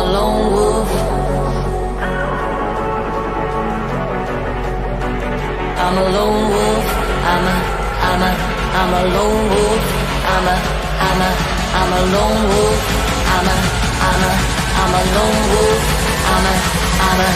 a lone wolf. I'm a lone wolf. I'm a lone wolf. I'm a lone wolf. I'm a lone wolf. I'm a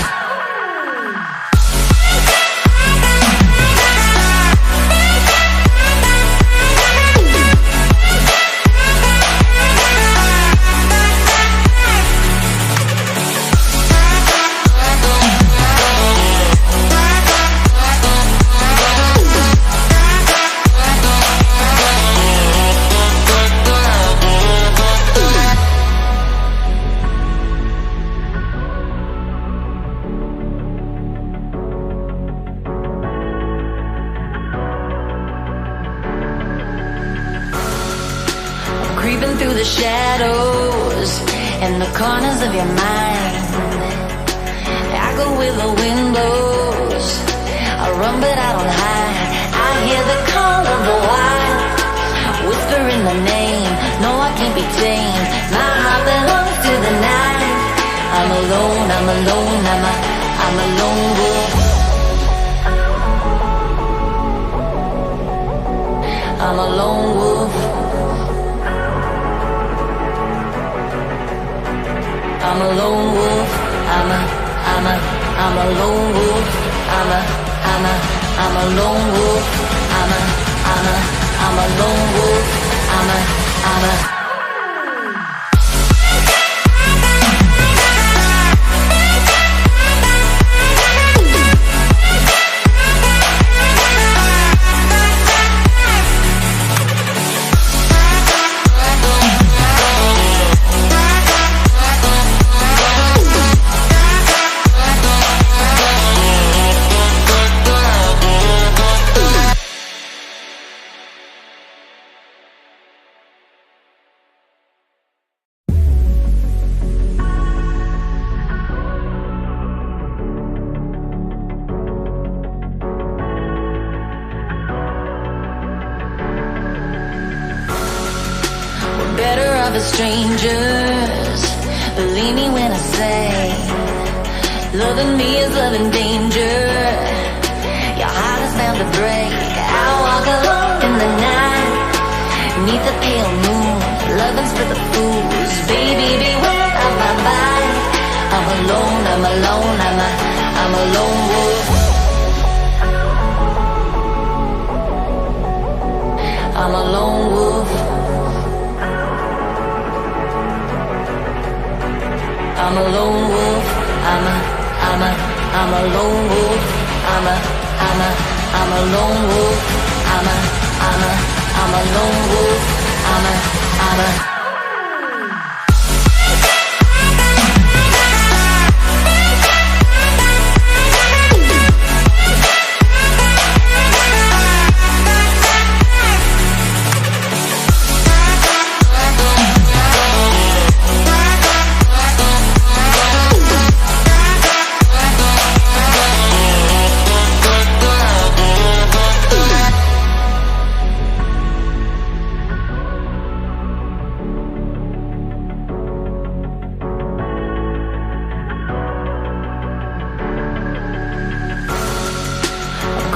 creeping through the shadows and the corners of your mind. I go where the wind blows. I run but I don't hide. I hear the call of the wild, whispering the name. No, I can't be tamed. My heart belongs to the night. I'm alone, I'm alone, I'm a lone wolf. I'm a lone wolf. I'm a lone wolf. I'm a lone wolf. I'm a lone wolf. I'm a lone wolf. I'm a better off as strangers. Believe me when I say, loving me is loving danger. Your heart is bound to break. I walk alone in the night, neath the pale moon, loving's for the fools. Baby, beware of my bite. I'm alone, I'm alone, I'm a lone wolf. I'm a lone wolf. I'm a lone wolf. I'm a lone wolf. I'm a lone wolf. I'm a lone wolf. I'm a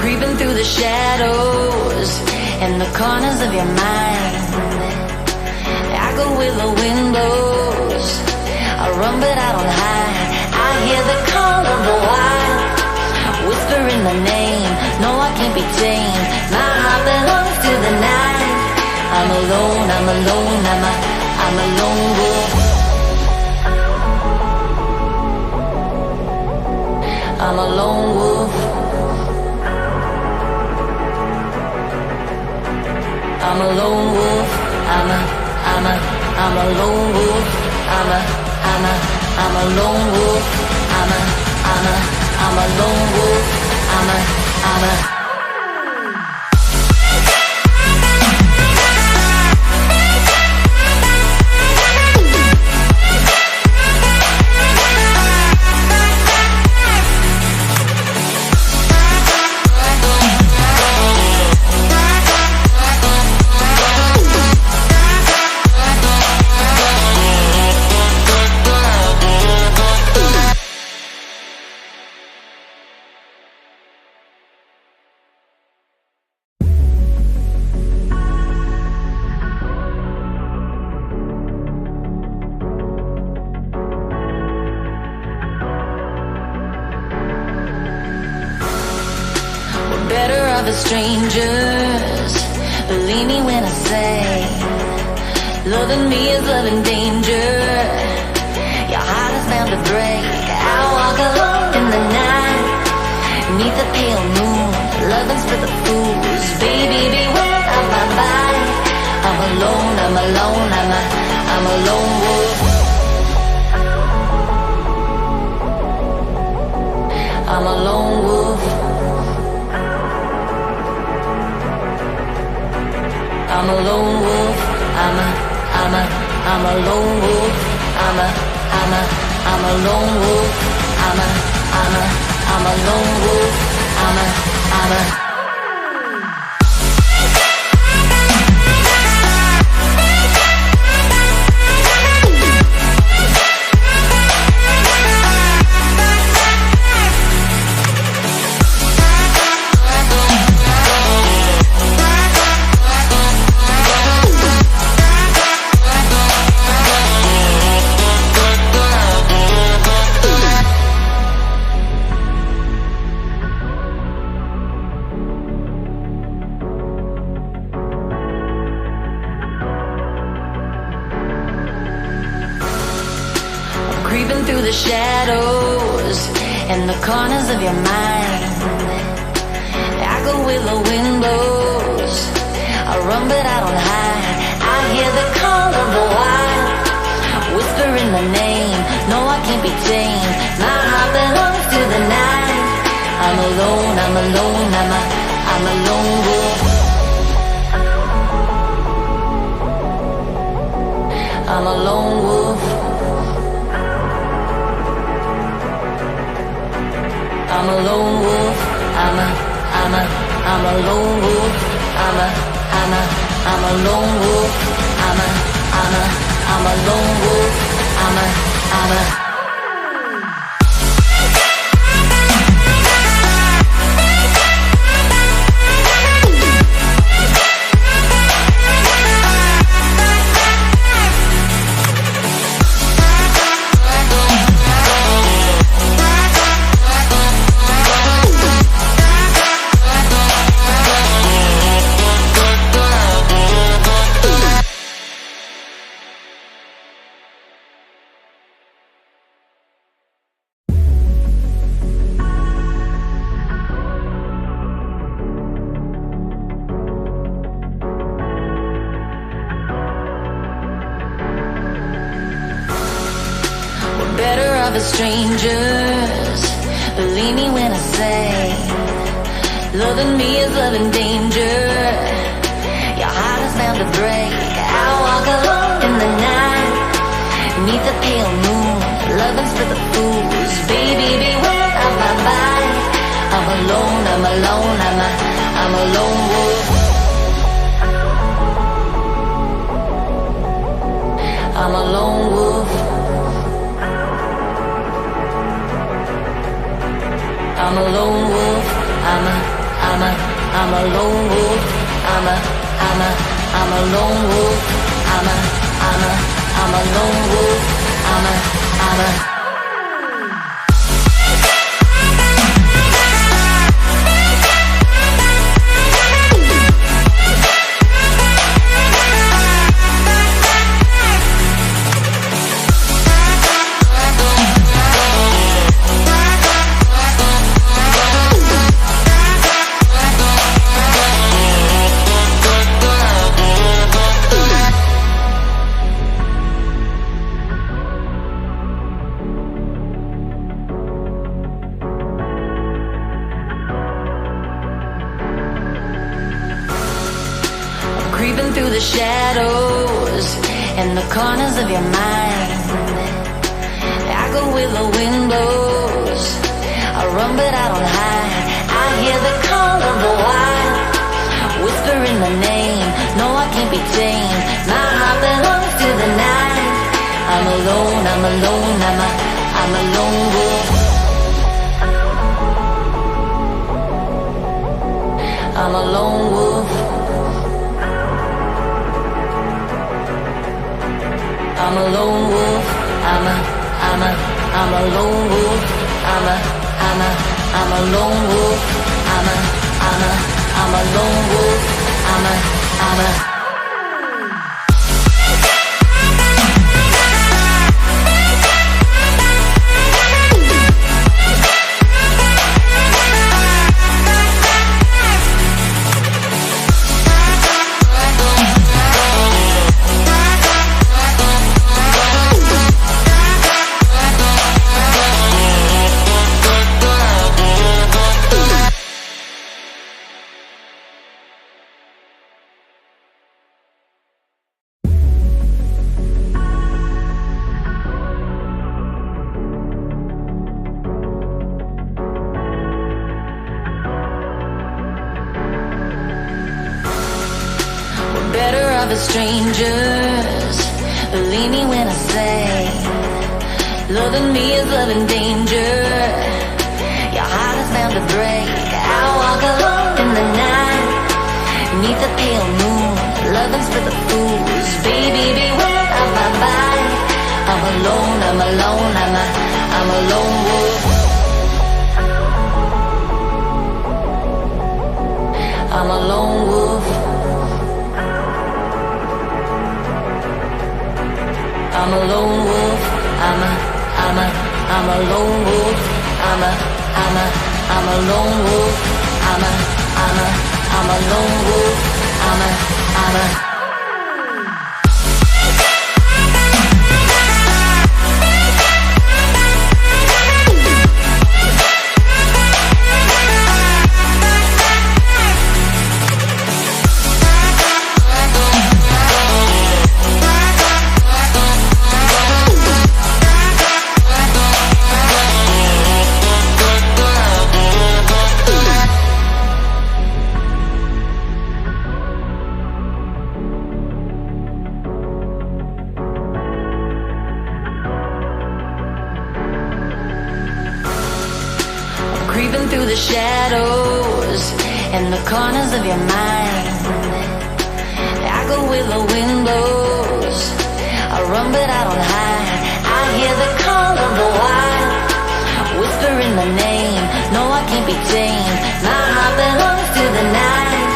creeping through the shadows and the corners of your mind. I go where the wind blows. I run but I don't hide. I hear the call of the wild, whispering the name. No, I can't be tamed. My heart belongs to the night. I'm alone, I'm alone, I'm a lone wolf. I'm a lone wolf. I'm a lone wolf. I'm a lone wolf. I'm a lone wolf. I'm a lone wolf. I'm a of a strangers. Believe me when I say, loving me is loving danger. Your heart is bound to break. I walk alone in the night, neath the pale moon. Loving's for the fools. Baby, beware of my body. I'm alone, I'm alone, I'm a lone wolf. I'm a lone wolf. I'm a lone wolf. I'm a lone wolf. I'm a lone wolf. I'm a lone wolf. I'm a creeping through the shadows and the corners of your mind. I go where the wind blows. I run but I don't hide. I hear the call of the wild, whispering the name. No, I can't be tamed. My heart belongs to the night. I'm alone, I'm alone, I'm a lone wolf. I'm a lone wolf. I'm a lone wolf. I'm a lone wolf. I'm a lone wolf. I'm a lone wolf. I'm a better of a strangers. Believe me when I say, loving me is loving danger. Your heart is bound to break. I walk alone in the night, neath the pale moon. Loving's for the fools. Baby, beware of my body. I'm alone, I'm alone, I'm a lone wolf. I'm a lone wolf. I'm a lone wolf. I'm a lone wolf. I'm a lone wolf. I'm a lone wolf. I'm a creeping through the shadows and the corners of your mind. I go where the wind blows. I run but I don't hide. I hear the call of the wild, whispering the name. No, I can't be tamed. My heart belongs to the night. I'm alone, I'm alone, I'm a lone wolf. I'm a lone wolf. I'm a lone wolf. I'm a lone wolf. I'm a lone wolf. I'm I'm a lone wolf. I'm a better off as strangers. Believe me when I say, loving me is loving danger. Your heart is bound to break. I walk alone in the night, beneath the pale moon, loving's for the fools. Baby, beware of my bite. I'm alone, I'm alone, I'm a lone wolf. I'm a lone wolf. I'm a lone wolf. I'm a lone wolf. I'm a lone wolf. I'm a lone wolf. I'm a creeping through the shadows and the corners of your mind. I go where the wind blows. I run but I don't hide. I hear the call of the wild, whispering the name. No, I can't be tamed. My heart belongs to the night.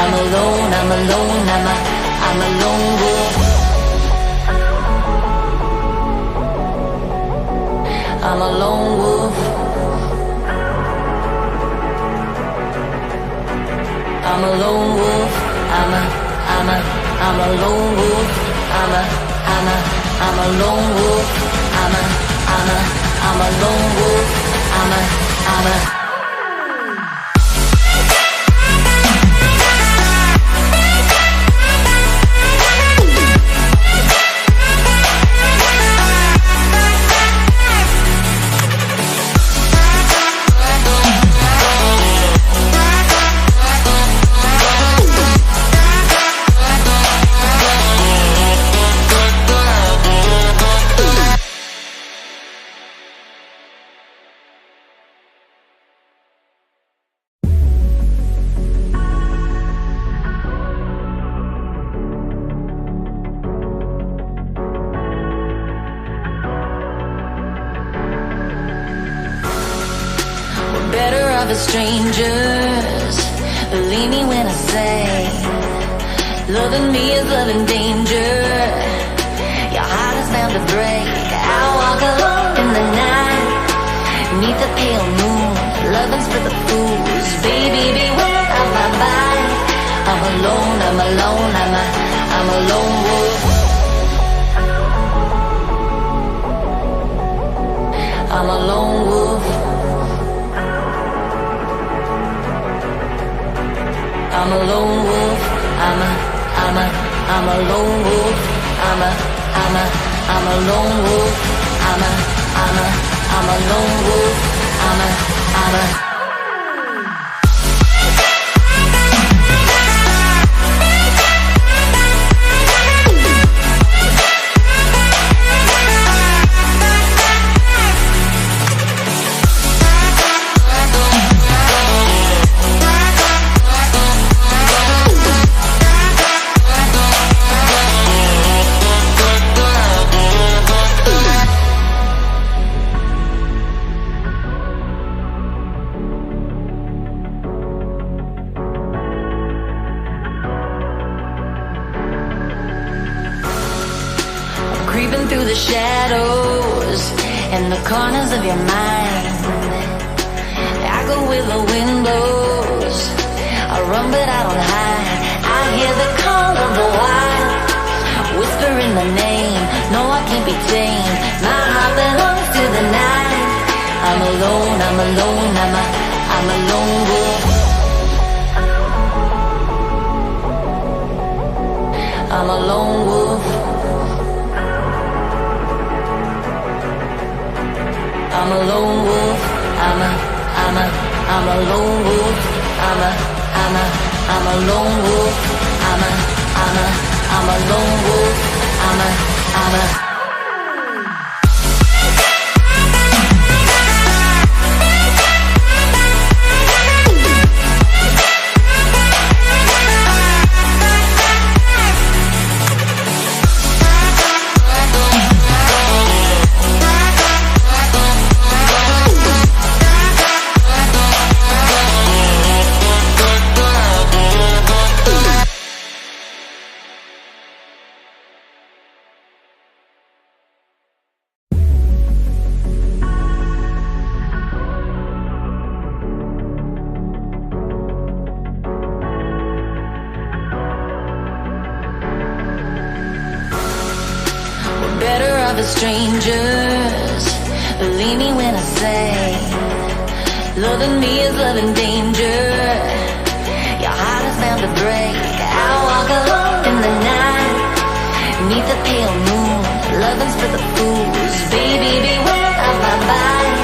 I'm alone, I'm alone, I'm a lone wolf. I'm a lone wolf. I'm a lone wolf. I'm a lone wolf. I'm a lone wolf. I'm a lone wolf. I'm a better off as strangers. Believe me when I say, loving me is loving danger. Your heart is bound to break. I walk alone in the night, beneath the pale moon, loving's for the fools. Baby, beware of my bite. I'm alone, I'm alone, I'm a lone wolf. I'm a lone wolf. I'm a lone wolf. I'm a lone wolf. I'm a lone wolf. I'm a lone wolf. I'm a the shadows and the corners of your mind. I go where the wind blows, I run but I don't hide. I hear the call of the wild, whispering the name. No, I can't be tamed. My heart belongs to the night. I'm alone, I'm alone, I'm a lone wolf. I'm a lone wolf. I'm a lone wolf. I'm a lone wolf. I'm a lone wolf. I'm a lone wolf. I'm a better off as strangers. Believe me when I say, loving me is loving danger. Your heart is bound to break. I walk alone in the night, neath the pale moon. Loving's for the fools. Baby, beware of my bite.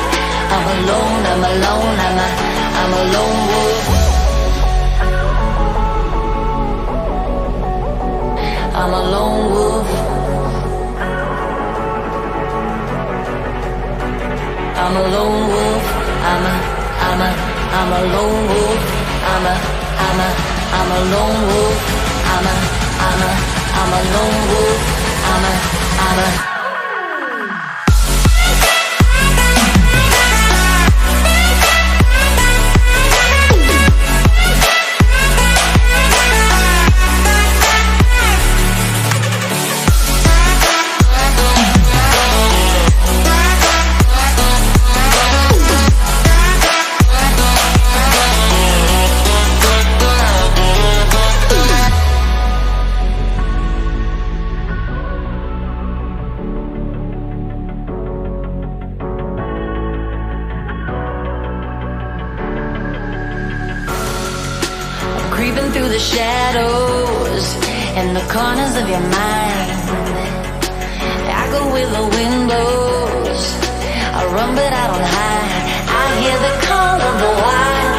I'm alone, I'm alone, I'm a lone wolf. I'm a lone wolf. I'm a lone wolf. I'm a lone wolf. I'm a lone wolf. I'm a lone wolf. I'm a creeping through the shadows and the corners of your mind. I go where the wind blows, I run but I don't hide. I hear the call of the wild,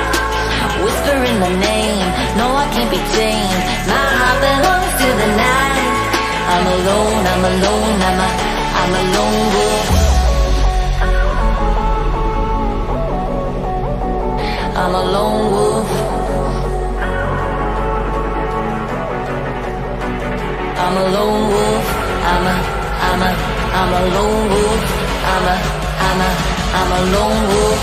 whispering the name. No, I can't be tamed. My heart belongs to the night. I'm alone, I'm alone, I'm a lone wolf. I'm a lone wolf. I'm a lone wolf. I'm a lone wolf. I'm a lone wolf.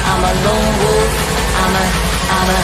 I'm a lone wolf. I'm a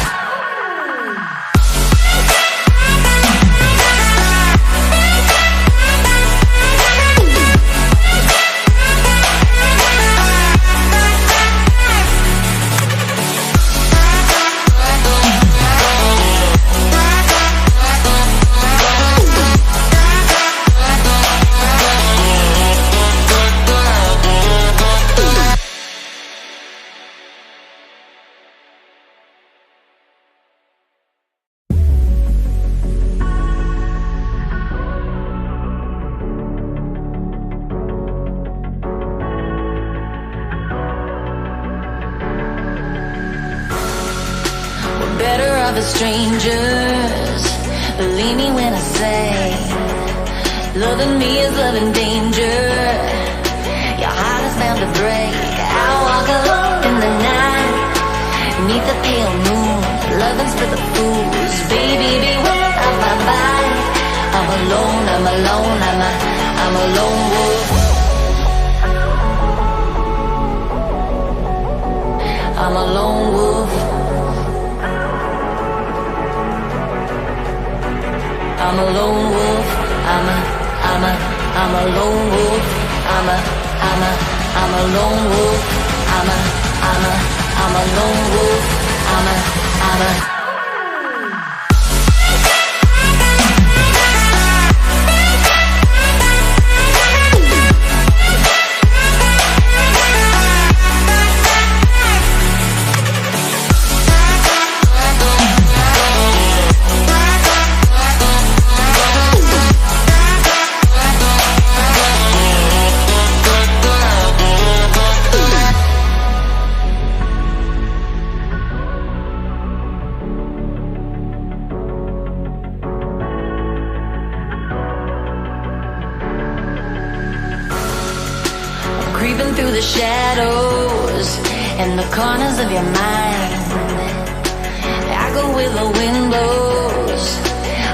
better off as strangers. Believe me when I say, loving me is loving danger. Your heart is bound to break. I walk alone in the night, neath the pale moon. Loving's for the fools. Baby, beware of my bite. I'm alone, I'm alone, I'm a lone wolf. I'm a lone wolf. I'm a lone wolf. I'm I'm a lone wolf. I'm a lone wolf. I'm a lone wolf. I'm a creeping through the shadows and the corners of your mind. I go where the wind blows.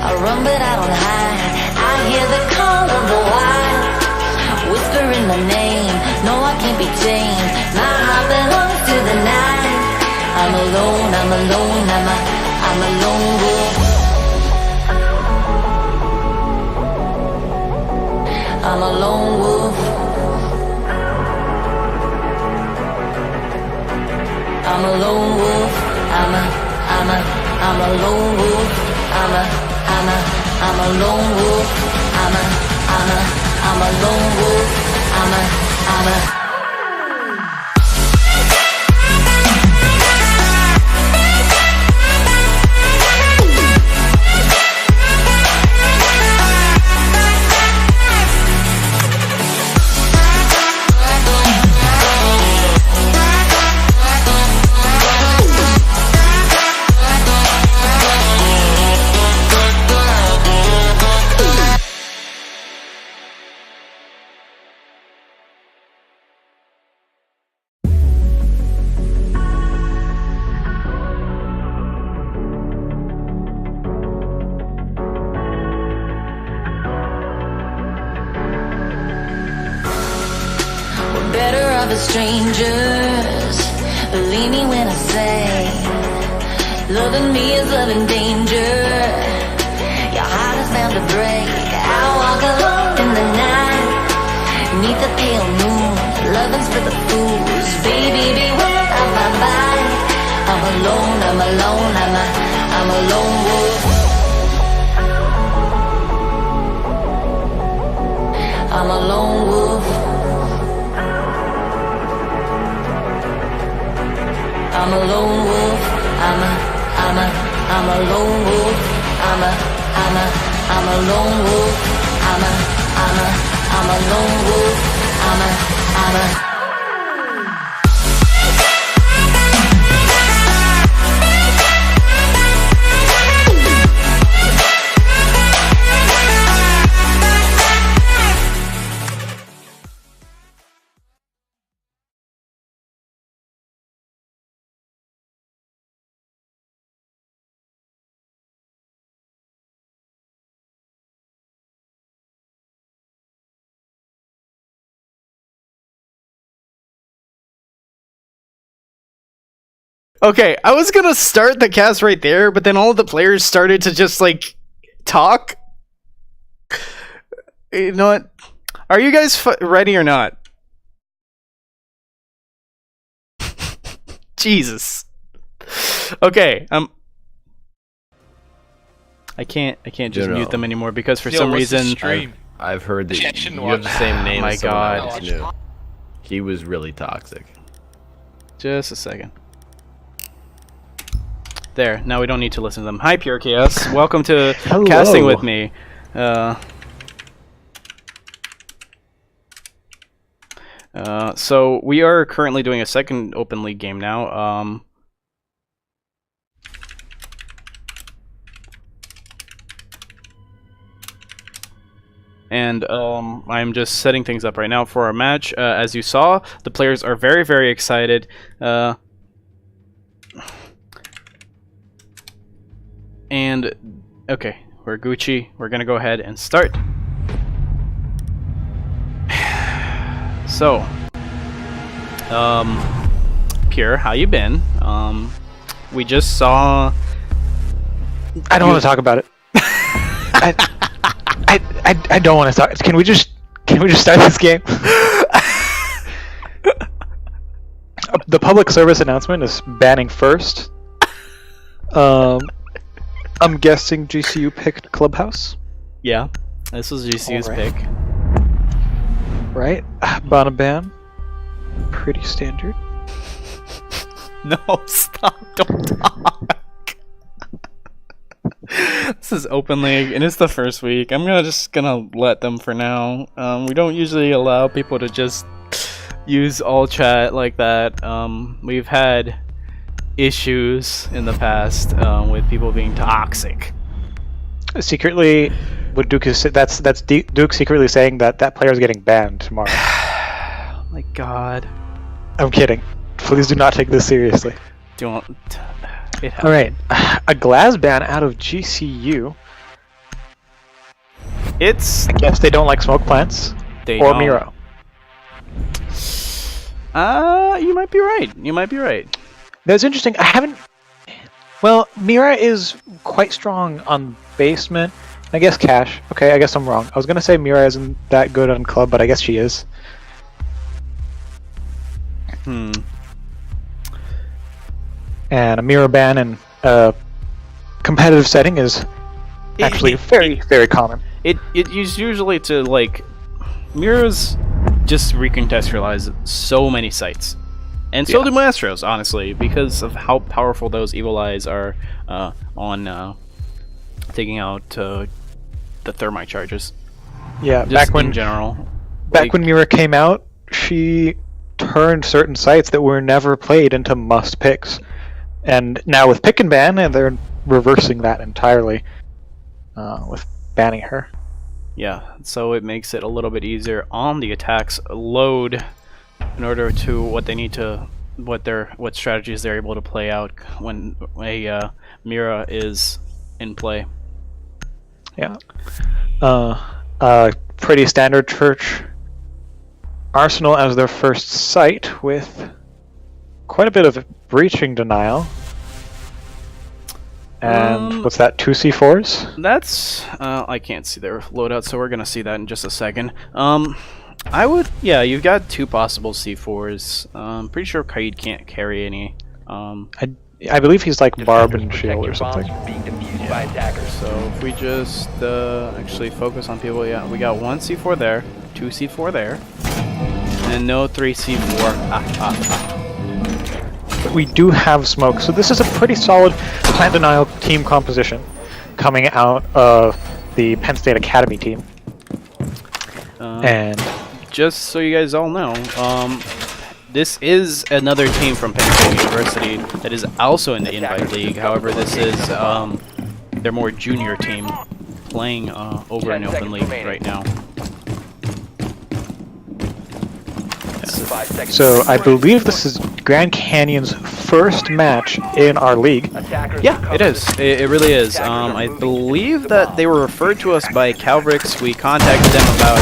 I run but I don't hide. I hear the call of the wild, whispering the name. No, I can't be tamed. My heart belongs to the night. I'm alone, I'm alone, I'm a lone wolf. I'm a lone wolf. I'm a lone wolf. I'm a lone wolf. I'm a lone wolf. I'm a lone wolf. I'm a better off as strangers. Believe me when I say, loving me is loving danger. Your heart is bound to break. I walk alone in the night, neath the pale moon, loving's for the fools. Baby, beware of my bite. I'm alone, I'm alone, I'm a lone wolf. I'm a lone wolf. I'm a lone wolf. I'm a lone wolf. I'm a lone wolf. I'm a lone wolf. I'm a Okay, I was gonna start the cast right there, but then all of the players started to just, like, talk. You know what? Are you guys ready or not? Jesus. Okay, I can't just mute them anymore because for some reason I've heard that you have the same name as someone else knew. He was really toxic. Just a second. There, now we don't need to listen to them. Hi, Pure Chaos. Welcome to Casting with me. So we are currently doing a second Open League game now. And I'm just setting things up right now for our match. As you saw, the players are very, very excited. And okay, we're Gucci. We're gonna go ahead and start. So, Pure, how you been? We just saw. I don't want to talk about it. I don't want to talk. Can we just Can we just start this game? The public service announcement is banning first. I'm guessing GCU picked Clubhouse. Yeah, this was GCU's pick. Right? Bana ban. Pretty standard. No, stop! Don't talk. This is open league, and it's the first week. I'm just gonna let them for now. We don't usually allow people to just use all chat like that. We've had issues in the past with people being toxic. Secretly, what Duke is that's Duke secretly saying that player is getting banned tomorrow. Oh my God. I'm kidding. Please do not take this seriously. Don't. All right, a glass ban out of GCU. I guess they don't like smoke plants. Or Miro. You might be right. You might be right. That's interesting. I haven't. Well, Mira is quite strong on basement. I guess Cash. Okay, I guess I'm wrong. I was gonna say Mira isn't that good on club, but I guess she is. And a Mira ban in a competitive setting is actually very common. It is usually to like Mira's just recontextualize so many sites. And so do Maestros, honestly, because of how powerful those evil eyes are on taking out the thermite charges. Yeah, just back when in general. Back when Mira came out, she turned certain sites that were never played into must picks. And now with pick and ban, they're reversing that entirely with banning her. Yeah, so it makes it a little bit easier on the attacks load in order to what strategies they're able to play out when a Mira is in play. Yeah. Pretty standard church. Arsenal as their first site with quite a bit of breaching denial. And what's that, 2 C4s? That's, I can't see their loadout, so we're going to see that in just a second. You've got 2 possible C4s. I'm pretty sure Kaid can't carry any. I believe he's like Barb and Shield or something. So if we just actually focus on people, we got 1 C4 there, 2 C4 there, and no 3 C4. But we do have smoke, so this is a pretty solid plant denial team composition coming out of the Penn State Academy team. And just so you guys all know, this is another team from Penn State University that is also in the Invite League. However, this is their more junior team playing over in Open League right now. So I believe this is Grand Canyon's first match in our league. Yeah, it is. It really is. I believe that they were referred to us by Calvrix. We contacted them about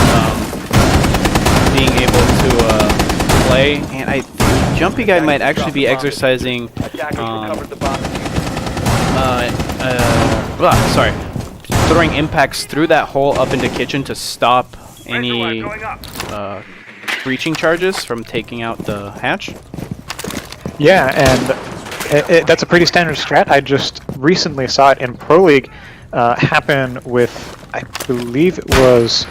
being able to play, and Jumpy Guy might actually be exercising throwing impacts through that hole up into kitchen to stop any breaching charges from taking out the hatch. Yeah, and that's a pretty standard strat. I just recently saw it in Pro League happen with, I believe it was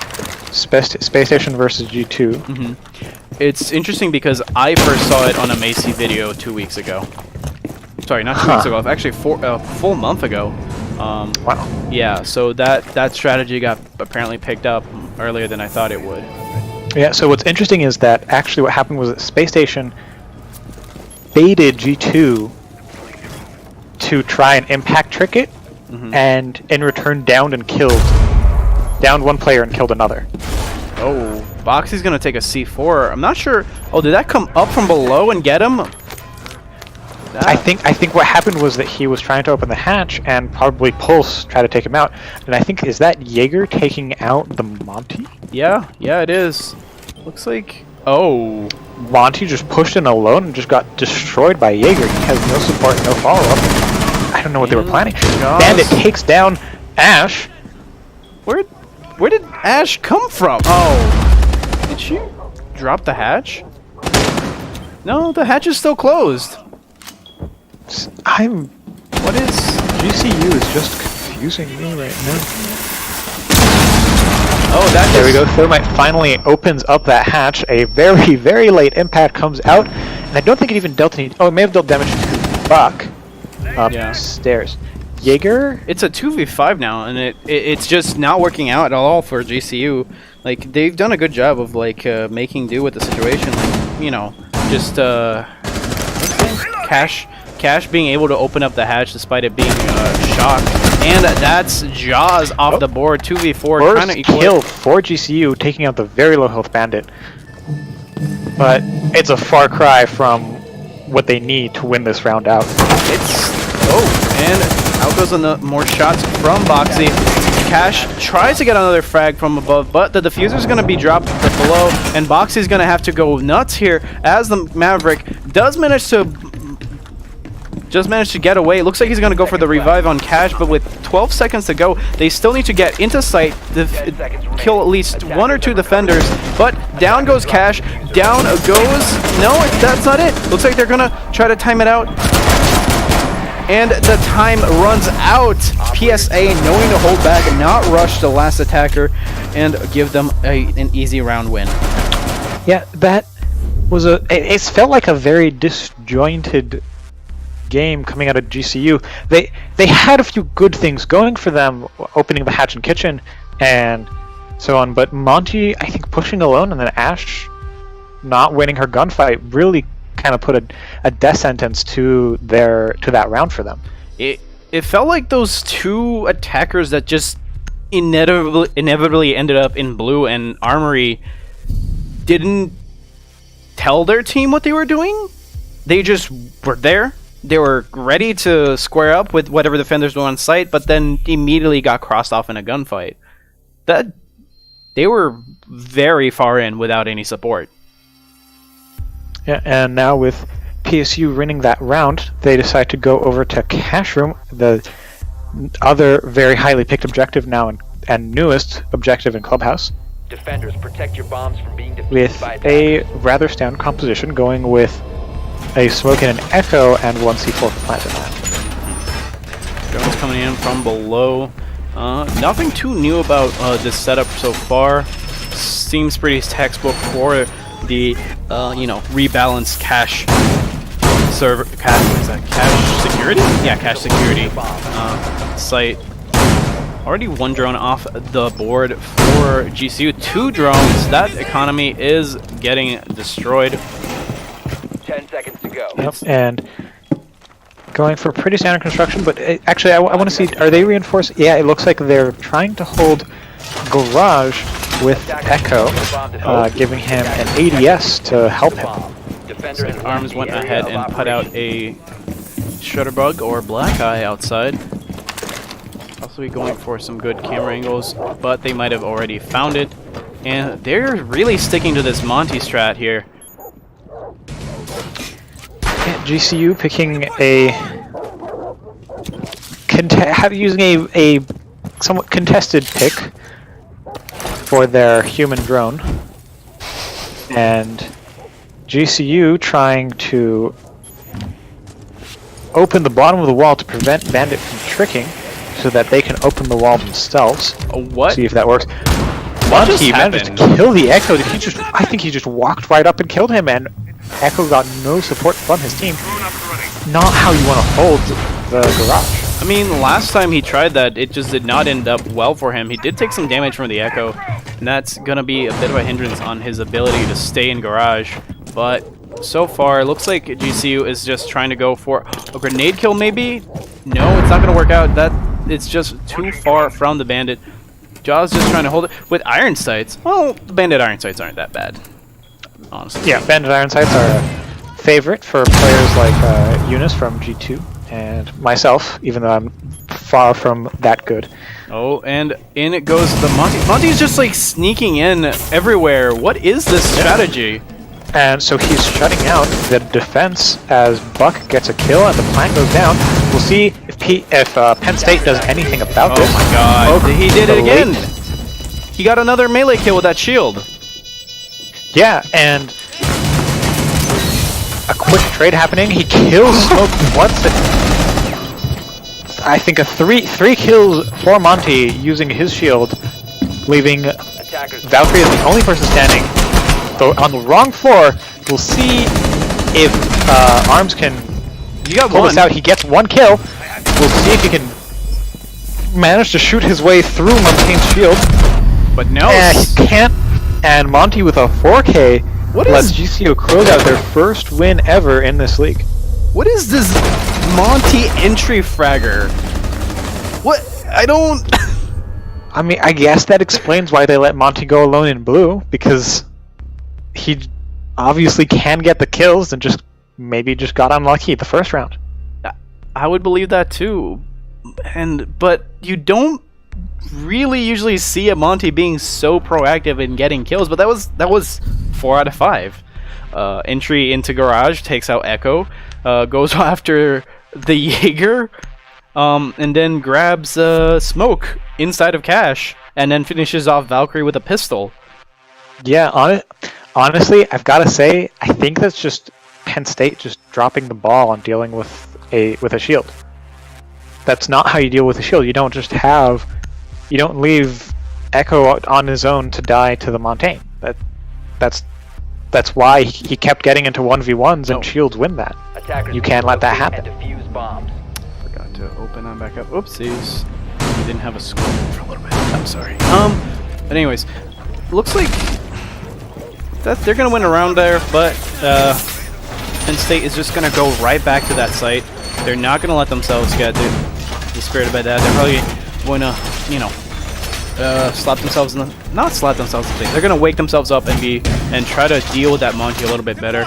Space Station versus G2. It's interesting because I first saw it on a Macy video 2 weeks ago. Sorry, not 2 weeks ago. Actually, a full month ago. Wow. Yeah, so that strategy got apparently picked up earlier than I thought it would. Yeah, so what's interesting is that actually what happened was that Space Station baited G2 to try and impact trick it, and in return downed 1 player and killed another. Oh, Boxy's gonna take a C4. I'm not sure. Oh, did that come up from below and get him? I think what happened was that he was trying to open the hatch and probably Pulse tried to take him out. And I think, is that Jaeger taking out the Monty? Yeah, it is. Looks like... Oh. Monty just pushed in alone and just got destroyed by Jaeger. He has no support, no follow-up. I don't know what they were planning. Bandit takes down Ash. Where did Ash come from? Oh. Did she drop the hatch? No, the hatch is still closed. What is... GCU is just confusing me right now. Oh, that there we go. Thermite finally opens up that hatch. A very, very late impact comes out, and I don't think it even dealt any. Oh, it may have dealt damage to Buck upstairs. Jaeger? It's a 2v5 now, and it's just not working out at all for GCU. Like, they've done a good job of like making do with the situation. Like, you know, just Cash being able to open up the hatch despite it being shocked. And that's Jaws off the board, 2v4. First kill for GCU, taking out the very low health bandit. But it's a far cry from what they need to win this round out. And out goes more shots from Boxy. Cash tries to get another frag from above, but the diffuser's going to be dropped below, and Boxy's going to have to go nuts here as the Maverick does manage to get away. It looks like he's going to go for the revive on Cash, but with 12 seconds to go, they still need to get into sight to kill at least 1 or 2 defenders. But down goes Cash. Down goes... No, that's not it. Looks like they're going to try to time it out. And the time runs out. PSA knowing to hold back and not rush the last attacker and give them an easy round win. Yeah, that was it felt like a very disjointed game coming out of GCU. They had a few good things going for them, opening the hatch and kitchen and so on, but Monty, I think, pushing alone, and then Ash not winning her gunfight really kind of put a death sentence to that round for them. It felt like those 2 attackers that just inevitably ended up in blue and Armory didn't tell their team what they were doing. They just were there. They were ready to square up with whatever defenders were on site, but then immediately got crossed off in a gunfight. That they were very far in without any support. Yeah, and now with PSU winning that round, they decide to go over to Cash Room, the other very highly picked objective now and newest objective in Clubhouse. Defenders, protect your bombs from being defeated with a rather standard composition, going with a smoke and an echo and 1 C4 for plant in that. Drones coming in from below. Nothing too new about this setup so far. Seems pretty textbook for the rebalanced cache server. What is that? Cache security? Yeah, cache security site. Already 1 drone off the board for GCU. 2 drones. That economy is getting destroyed. 10 seconds to go. Yep, and going for pretty standard construction, but actually I want to see, are they reinforced? Yeah, it looks like they're trying to hold Garage with Echo, giving him an ADS to help him. So Arms went ahead and put out a Shutterbug or Black Eye outside. Also going for some good camera angles, but they might have already found it. And they're really sticking to this Monty strat here. Yeah, GCU picking using a somewhat contested pick for their human drone, and GCU trying to open the bottom of the wall to prevent Bandit from tricking, so that they can open the wall themselves. What? See if that works. Monty managed to kill the Echo. I think he just walked right up and killed him, and Echo got no support from his team. Not how you want to hold the Garage. I mean, last time he tried that, it just did not end up well for him. He did take some damage from the Echo, and that's going to be a bit of a hindrance on his ability to stay in Garage. But so far, it looks like GCU is just trying to go for a grenade kill, maybe? No, it's not going to work out. It's just too far from the Bandit. Jaws just trying to hold it with iron sights. Well, the Bandit iron sights aren't that bad, honestly. Yeah, Bandit iron sights are a favorite for players like Eunice from G2 and myself, even though I'm far from that good. Oh, and in it goes the Monty. Monty's just like sneaking in everywhere. What is this strategy? And so he's shutting out the defense as Buck gets a kill and the plant goes down. We'll see if Penn State does anything about this. Oh my god, he did it again! He got another melee kill with that shield. Yeah, and a quick trade happening. He kills Smoke once. I think a three kills for Monty using his shield, leaving Valkyrie as the only person standing. Though on the wrong floor, we'll see if Arms can pull this out. He gets 1 kill. We'll see if he can manage to shoot his way through Montaigne's shield. But no, he can't. And Monty with a 4K lets GCU close out their first win ever in this league. What is this Monty entry fragger? What? I don't... I mean, I guess that explains why they let Monty go alone in blue, because he obviously can get the kills and maybe just got unlucky the first round. I would believe that too. But you don't really usually see a Monty being so proactive in getting kills, but that was 4 out of 5. Entry into garage, takes out Echo, goes after the Jaeger, and then grabs Smoke inside of Cash, and then finishes off Valkyrie with a pistol. Yeah, honestly, I've got to say, I think that's just Penn State just dropping the ball on dealing with a shield. That's not how you deal with a shield. You don't leave Echo on his own to die to the Montaigne. That's why he kept getting into 1v1s and shields win that. You can't let that happen. Forgot to open that back up. Oopsies. We didn't have a scope for a little bit. I'm sorry. But anyways, looks like that they're gonna win a round there, but Penn State is just gonna go right back to that site. They're not gonna let themselves get dispirited by that. They're probably going to, slap themselves in the... Not slap themselves in the face. They're going to wake themselves up and try to deal with that Monty a little bit better.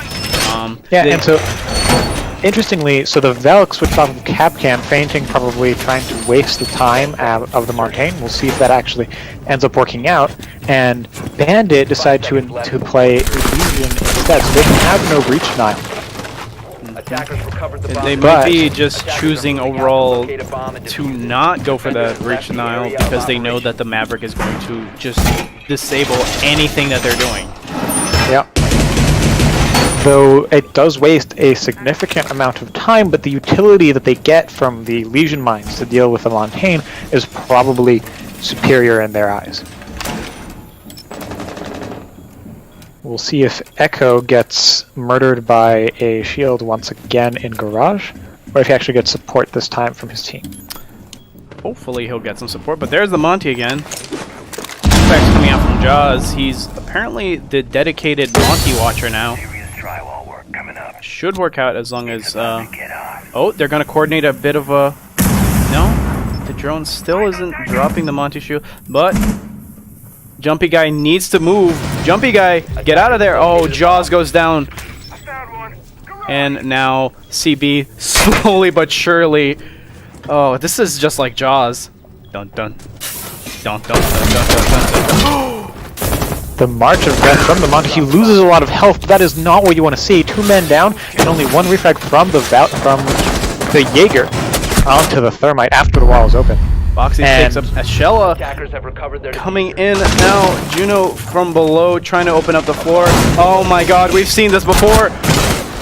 And so, interestingly, so the Valk switched off of Capcan, feinting, probably trying to waste the time of the Montaigne. We'll see if that actually ends up working out. And Bandit decided to play Illusion instead, so they have no breach denial. They might be just choosing overall to not go for the breach denial because they know that the Maverick is going to just disable anything that they're doing. Yeah. Though it does waste a significant amount of time, but the utility that they get from the Legion Mines to deal with the Montaigne is probably superior in their eyes. We'll see if Echo gets murdered by a shield once again in Garage, or if he actually gets support this time from his team. Hopefully he'll get some support, but there's the Monty again. Effects coming out from Jaws. He's apparently the dedicated Monty watcher now. Should work out as long as... Oh, they're going to coordinate a bit of a... No, the drone still isn't dropping the Monty shield, but... Jumpy Guy needs to move. Jumpy Guy, get out of there. Oh, Jaws goes down. And now CB slowly but surely. Oh, this is just like Jaws. Dun dun. Dun dun dun dun dun dun. The march of death from the Monty. He loses a lot of health, but that is not what you want to see. 2 men down and only 1 refrag from the Jaeger onto the Thermite after the wall is open. Boxy takes up Ashella coming in now. Juno from below trying to open up the floor. Oh my god, we've seen this before.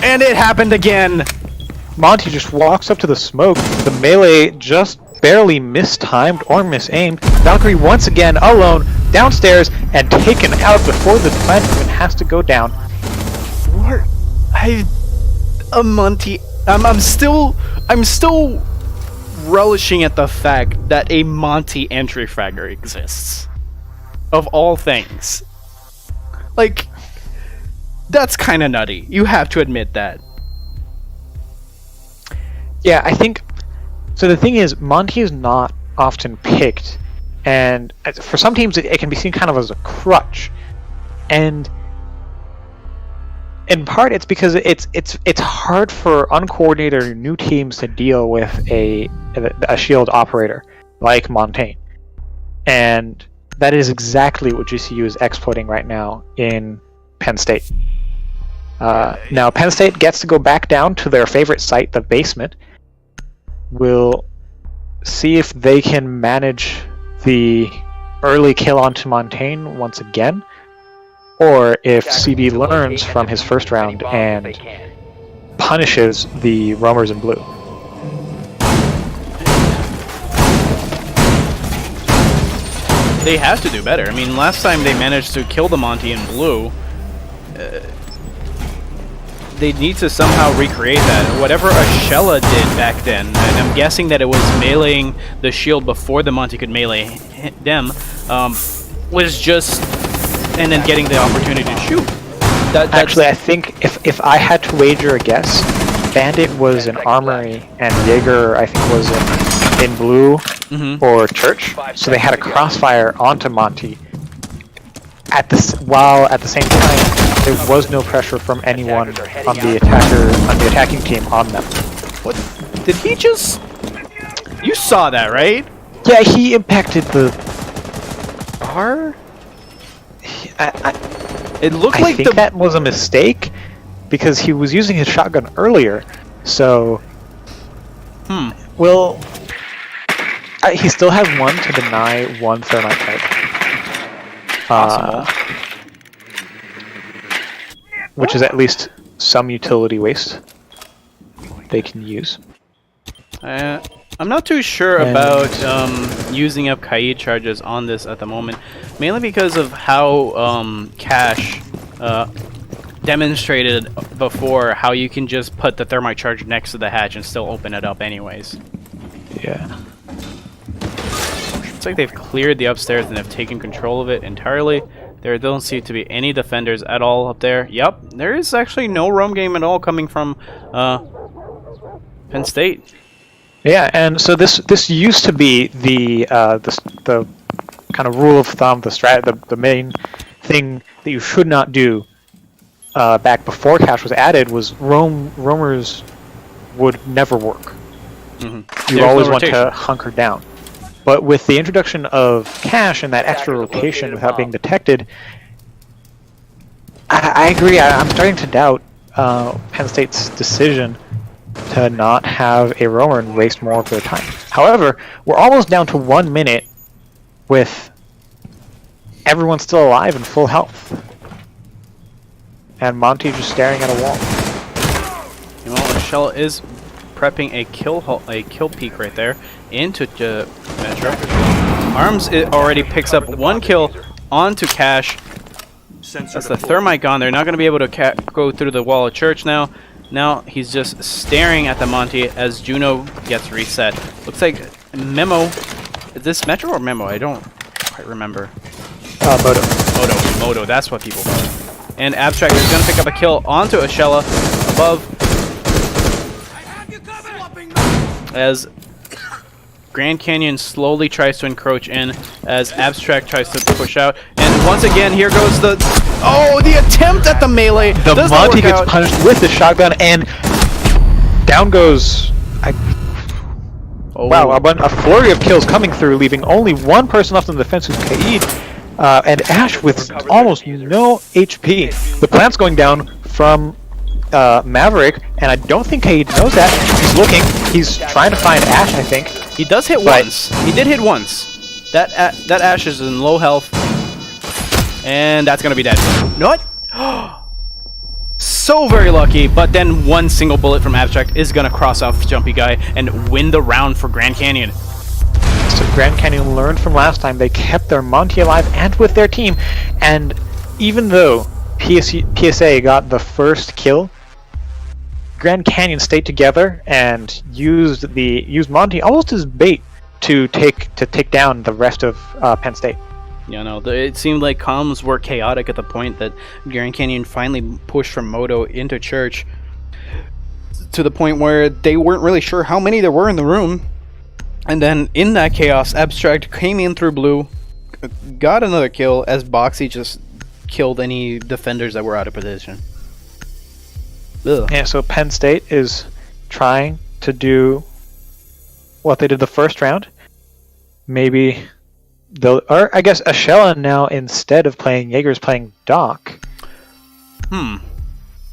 And it happened again. Monty just walks up to the smoke. The melee just barely mistimed or misaimed. Valkyrie once again alone downstairs and taken out before the plant even has to go down. What? Monty. I'm still relishing at the fact that a Monty entry fragger exists. Of all things. Like, that's kind of nutty. You have to admit that. Yeah, I think... So the thing is, Monty is not often picked, and for some teams it can be seen kind of as a crutch. And in part it's because it's hard for uncoordinated new teams to deal with a shield operator like Montaigne. And that is exactly what GCU is exploiting right now in Penn State. Now Penn State gets to go back down to their favorite site, the basement. We'll see if they can manage the early kill onto Montaigne once again, or if CB learns from his first round and punishes the roamers in blue. They have to do better. I mean, last time they managed to kill the Monty in blue, they need to somehow recreate that. Whatever Ashella did back then, and I'm guessing that it was meleeing the shield before the Monty could melee them, was just, and then getting the opportunity to shoot. Actually, I think if I had to wager a guess, Bandit was in Armory and Jaeger, I think, was in blue or Church. So they had a crossfire onto Monty. While at the same time, there was no pressure from anyone on the attacking team on them. What? Did he just? You saw that, right? Yeah, he impacted the bar. It looked I like think that was a mistake because he was using his shotgun earlier. So, well, he still has one to deny one thermite type. Which is at least some utility waste they can use. I'm not too sure about using up Kaid charges on this at the moment, mainly because of how Cash demonstrated before how you can just put the thermite charge next to the hatch and still open it up anyways. Yeah. Looks like they've cleared the upstairs and have taken control of it entirely. There don't seem to be any defenders at all up there. Yep, there is actually no roam game at all coming from Penn State. Yeah, and so this used to be the kind of rule of thumb, the main thing that you should not do back before Cash was added was roamers would never work. You always want to hunker down. But with the introduction of Cash and that extra rotation without being detected, I agree. I'm starting to doubt Penn State's decision to not have a roamer and waste more of their time. However, we're almost down to 1 minute with everyone still alive and full health. And Monty just staring at a wall. Well, Shell is prepping a kill peek right there into Metro. Arms already picks up one kill onto Cash. That's the thermite gone. They're not going to be able to go through the wall of Church now. Now he's just staring at the Monty as Juno gets reset. Looks like Memo. Is this Metro or Memo? I don't quite remember. Moto. That's what people call it. And Abstract is going to pick up a kill onto Ashella above. As Grand Canyon slowly tries to encroach in, as Abstract tries to push out, and once again here goes the attempt at the melee. The Monty gets punished with the shotgun, and down goes. Wow, a flurry of kills coming through, leaving only one person left on the defense, who's Kaid, and Ash with almost no HP. The plant's going down from Maverick, and I don't think Kaid knows that. He's looking. He's trying to find Ash, I think. He does hit once. He did hit once. That Ash is in low health, and that's gonna be dead. What? So very lucky, but then one single bullet from Abstract is gonna cross off Jumpy Guy and win the round for Grand Canyon. So Grand Canyon learned from last time. They kept their Monty alive and with their team, and even though PSA got the first kill, Grand Canyon stayed together and used Monty almost as bait to take down the rest of Penn State. You know, it seemed like comms were chaotic at the point that Grand Canyon finally pushed from Moto into Church, to the point where they weren't really sure how many there were in the room. And then in that chaos, Abstract came in through blue, got another kill as Boxy just killed any defenders that were out of position. Ugh. Yeah, so Penn State is trying to do what they did the first round. Maybe or I guess Ashella now, instead of playing Jaeger, is playing Doc.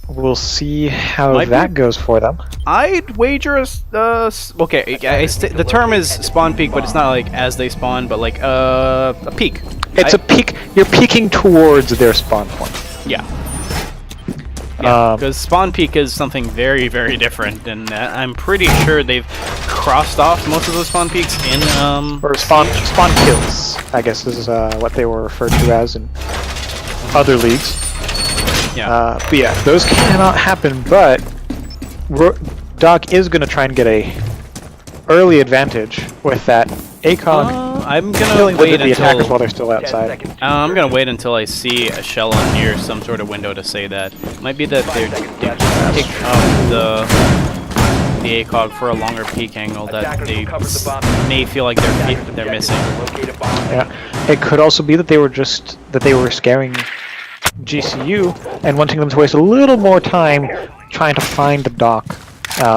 We'll see how that goes for them. I'd wager okay. The term is spawn peek, but it's not like as they spawn, but like a peek. It's a peak. You're peeking towards their spawn point. Yeah. Yeah, because spawn peak is something very, very different than that. I'm pretty sure they've crossed off most of those spawn peaks in or spawn kills, I guess is what they were referred to as in other leagues. Yeah. But yeah, those cannot happen. But Doc is going to try and get a early advantage with that ACOG. I'm gonna wait the attackers while they're still outside. I'm gonna wait until I see a shell on near some sort of window to say that. Might be that they pick up the ACOG for a longer peek angle that they may feel like they're missing. Yeah, it could also be that they were scaring GCU and wanting them to waste a little more time trying to find the Doc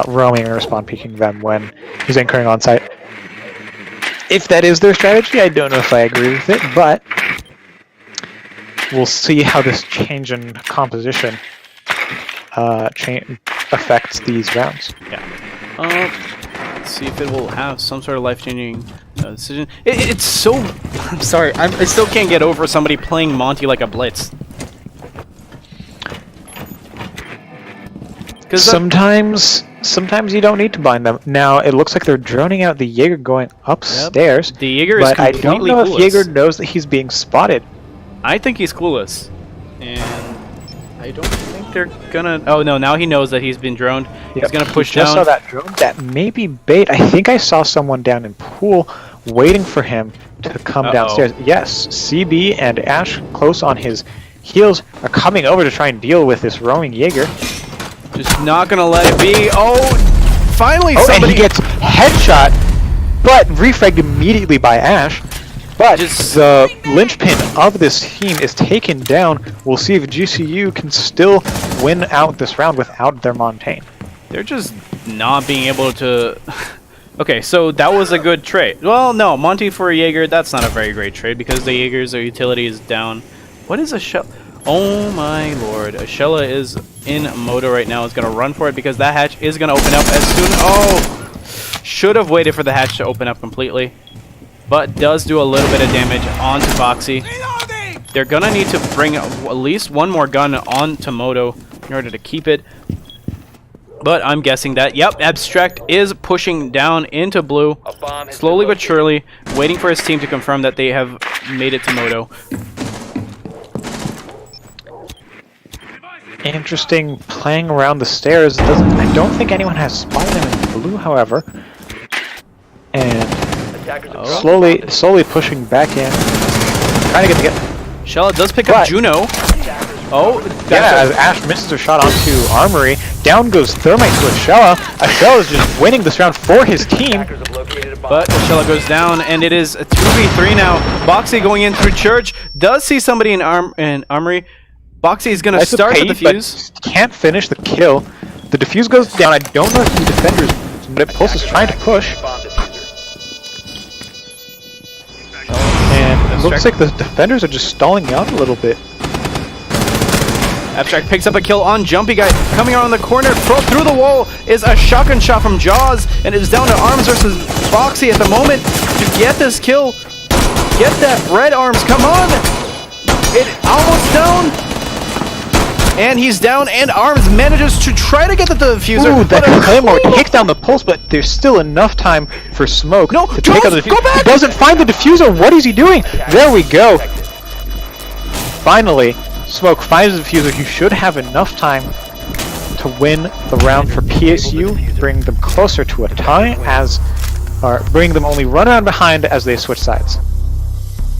roaming or spawn peeking them when he's anchoring on site. If that is their strategy, I don't know if I agree with it, but we'll see how this change in composition affects these rounds. Yeah. Let's see if it will have some sort of life-changing decision. It's so... I'm sorry, I still can't get over somebody playing Monty like a blitz. Sometimes you don't need to bind them. Now it looks like they're droning out the Jaeger going upstairs. Yep. The Jaeger is but I don't know clueless. if Jaeger knows that he's being spotted. I think he's clueless, and I don't think they're gonna. Oh no! Now he knows that he's been droned. Yep. He's gonna push down. I saw that drone. That may be bait. I think I saw someone down in pool waiting for him to come downstairs. Yes, CB and Ash, close on his heels, are coming over to try and deal with this roaming Jaeger. Just not gonna let it be. Oh, finally somebody. And he gets headshot, but refragged immediately by Ash. But the linchpin of this team is taken down. We'll see if GCU can still win out this round without their Montaigne. They're just not being able to... Okay, so that was a good trade. Well, no, Monty for a Jaeger, that's not a very great trade because the Jaeger's utility is down. What is a shell? Oh my lord, Ashella is in moto right now. Is going to run for it because that hatch is going to open up as soon... Oh! Should have waited for the hatch to open up completely. But does do a little bit of damage onto Foxy. They're going to need to bring at least one more gun onto Moto in order to keep it. But I'm guessing that, yep, Abstract is pushing down into blue, slowly but surely, waiting for his team to confirm that they have made it to Moto. Interesting playing around the stairs. I don't think anyone has spotted him in blue, however. And slowly pushing back in, trying to get. Shella does pick up Juno. Oh, yeah! As Ash misses a shot onto Armory, down goes Thermite to Ashella. Ashella is just winning this round for his team. But Ashella goes down, and it is a 2v3 now. Boxy going in through Church does see somebody in Armory. Boxy is going to start the defuse. But can't finish the kill. The defuse goes down. I don't know if the defenders, but Pulse is trying to push. And it looks like the defenders are just stalling out a little bit. Abstract picks up a kill on Jumpy Guy. Coming around the corner, through the wall is a shotgun shot from Jaws, and it is down to Arms versus Boxy at the moment to get this kill. Get that red Arms, come on! It almost down! And he's down, and Arms manages to try to get the diffuser. Ooh, that Claymore takes down the Pulse, but there's still enough time for Smoke to take out the diffuser. He doesn't find the diffuser. What is he doing? There we go. Finally, Smoke finds the diffuser. He should have enough time to win the round for PSU, bring them closer to a tie, or bring them only one round behind as they switch sides.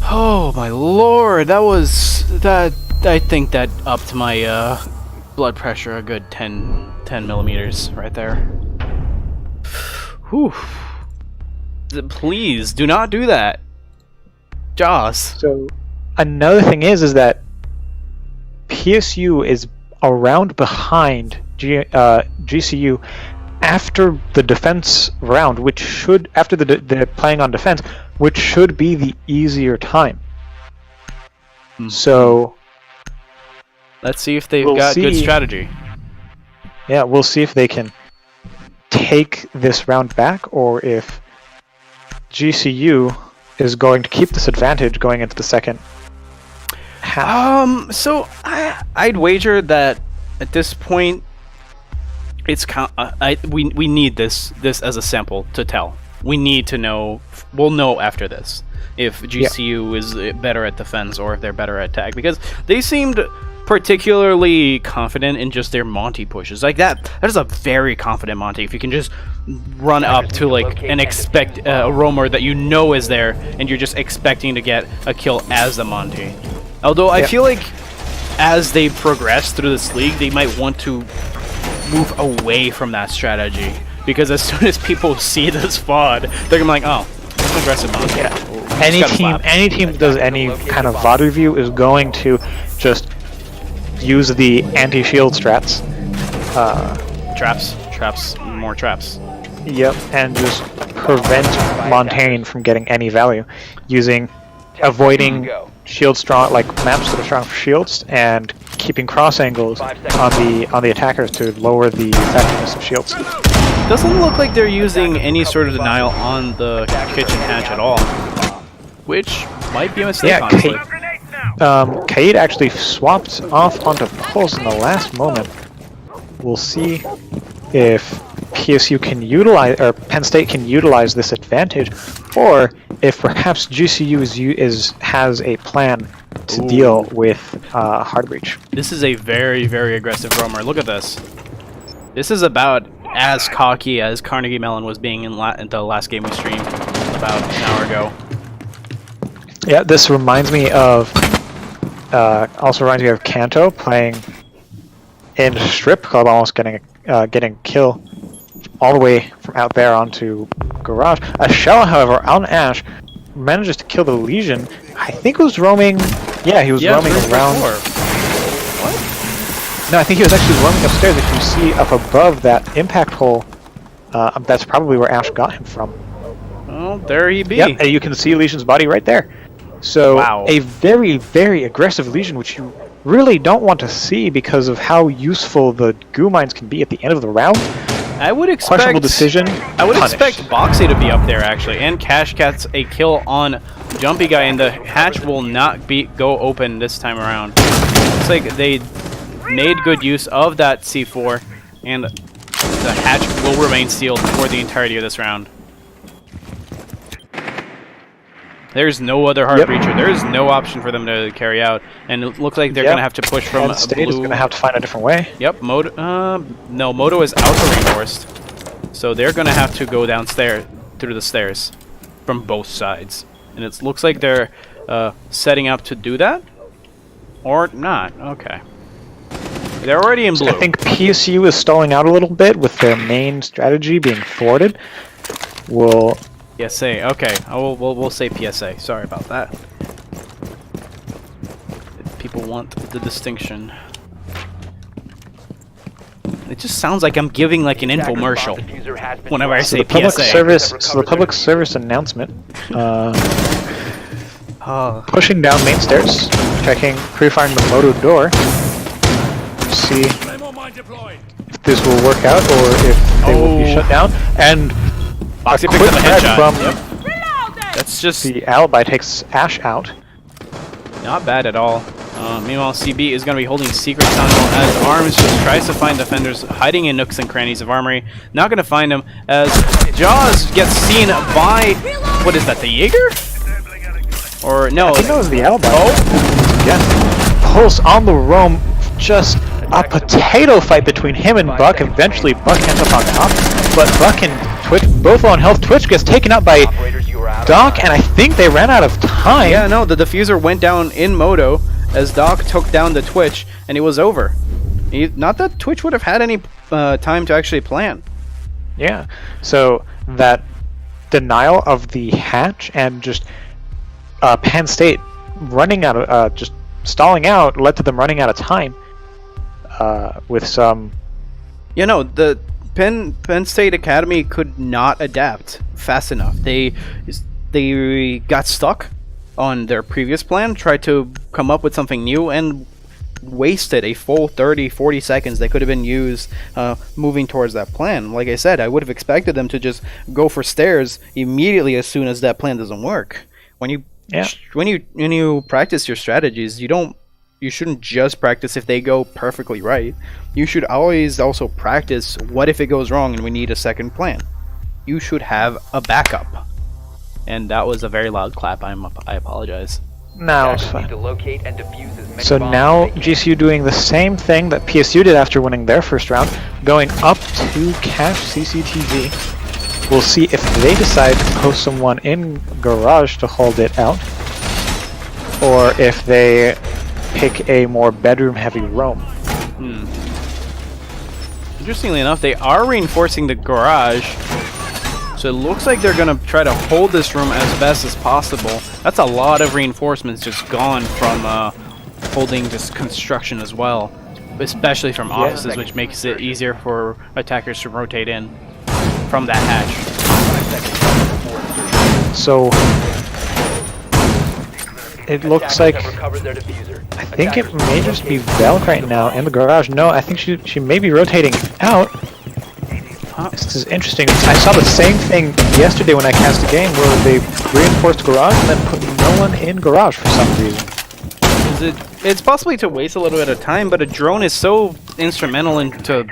Oh my lord, that was that. I think that upped my blood pressure a good 10 millimeters right there. Whew. Please do not do that, Jaws. So another thing is that PSU is a round behind GCU after the defense round, which should after the playing on defense, which should be the easier time. So. Let's see if they've got good strategy. Yeah, we'll see if they can take this round back, or if GCU is going to keep this advantage going into the second half? So I'd wager that at this point, it's we need this as a sample to tell. We need to know. We'll know after this if GCU is better at defense or if they're better at attack, because they seemed particularly confident in just their Monty pushes. Like that is a very confident Monty. If you can just run up to like and expect a roamer that you know is there, and you're just expecting to get a kill as the Monty. Although I feel like as they progress through this league, they might want to move away from that strategy, because as soon as people see this VOD, they're gonna be like, oh, it's an aggressive Monty. Yeah. Any team that does any kind of VOD review is going to just use the anti-shield strats. Traps, more traps. Yep, and just prevent Montaigne from getting any value, avoiding shield strong, like maps that are strong for shields, and keeping cross angles on the attackers to lower the effectiveness of shields. Doesn't look like they're using any sort of denial on the kitchen hatch at all, which might be a mistake, honestly. Kaid actually swapped off onto Pulse in the last moment. We'll see if PSU can utilize, or Penn State can utilize this advantage, or if perhaps GCU has a plan to deal with hard breach. This is a very, very aggressive roamer. Look at this. This is about as cocky as Carnegie Mellon was being in the last game we streamed about an hour ago. Yeah, this reminds me of also reminds me of Kanto playing in Strip, called almost getting a kill all the way from out there onto Garage. A Shell, however, on Ash manages to kill the Legion. I think was roaming. Yeah, he was roaming around. No, I think he was actually roaming upstairs. If you see up above that impact hole, that's probably where Ash got him from. Oh, there he be. Yep, and you can see Legion's body right there. So a very, very aggressive Legion, which you really don't want to see because of how useful the goo mines can be at the end of the round. I would expect questionable decision. I would expect Boxy to be up there actually, and Cash gets a kill on Jumpy Guy, and the hatch will not go open this time around. Looks like they made good use of that C4, and the hatch will remain sealed for the entirety of this round. There's no other hard breacher. There is no option for them to carry out, and it looks like they're gonna have to push from Penn State is gonna have to find a different way. Yep, no, Moto is outer reinforced, so they're gonna have to go downstairs through the stairs from both sides, and it looks like they're setting up to do that, or not. Okay, they're already in blue. I think PSU is stalling out a little bit with their main strategy being thwarted. PSA. Okay, we'll say PSA. Sorry about that. People want the distinction. It just sounds like I'm giving like an infomercial whenever I say PSA. So the public service announcement. Pushing down main stairs, checking, pre-firing the Moto door. See if this will work out or if they will be shut down. And Boxy picks up a headshot. That's just the alibi takes Ash out. Not bad at all. Meanwhile, CB is going to be holding secret tunnel as Arms just tries to find defenders hiding in nooks and crannies of Armory. Not going to find him as Jaws gets seen by, what is that, the Jaeger? Or no? I think that was the alibi. Oh, yes. Pulse on the roam, just a potato fight between him and Buck. Eventually, Buck ends up on top, but Buck and Twitch both on health. Twitch gets taken out by Doc, and I think they ran out of time. Yeah, no, the diffuser went down in Moto as Doc took down the Twitch, and it was over. Not that Twitch would have had any time to actually plan. Yeah, so that denial of the hatch and just Penn State running out of, just stalling out led to them running out of time with some... You know, the Penn State Academy could not adapt fast enough. They got stuck on their previous plan, tried to come up with something new, and wasted a full 30-40 seconds that could have been used moving towards that plan. Like I said, I would have expected them to just go for stairs immediately as soon as that plan doesn't work. when you practice your strategies, you shouldn't just practice if they go perfectly right. You should always also practice what if it goes wrong and we need a second plan. You should have a backup. And that was a very loud clap. I apologize. No, it's fine. Need to locate and defuse as many So bombs now as they can. GCU doing the same thing that PSU did after winning their first round, going up to cache CCTV. We'll see if they decide to post someone in garage to hold it out, or if they pick a more bedroom-heavy roam. Interestingly enough, they are reinforcing the garage, so it looks like they're going to try to hold this room as best as possible. That's a lot of reinforcements just gone from holding this construction as well, especially from offices, which makes it easier for attackers to rotate in from that hatch. So it looks like, Have recovered their diffuser. I think it may just be Velk right now in the garage. No, I think she may be rotating out. This is interesting. I saw the same thing yesterday when I cast a game where they reinforced garage and then put no one in garage for some reason. It's possibly to waste a little bit of time, but a drone is so instrumental into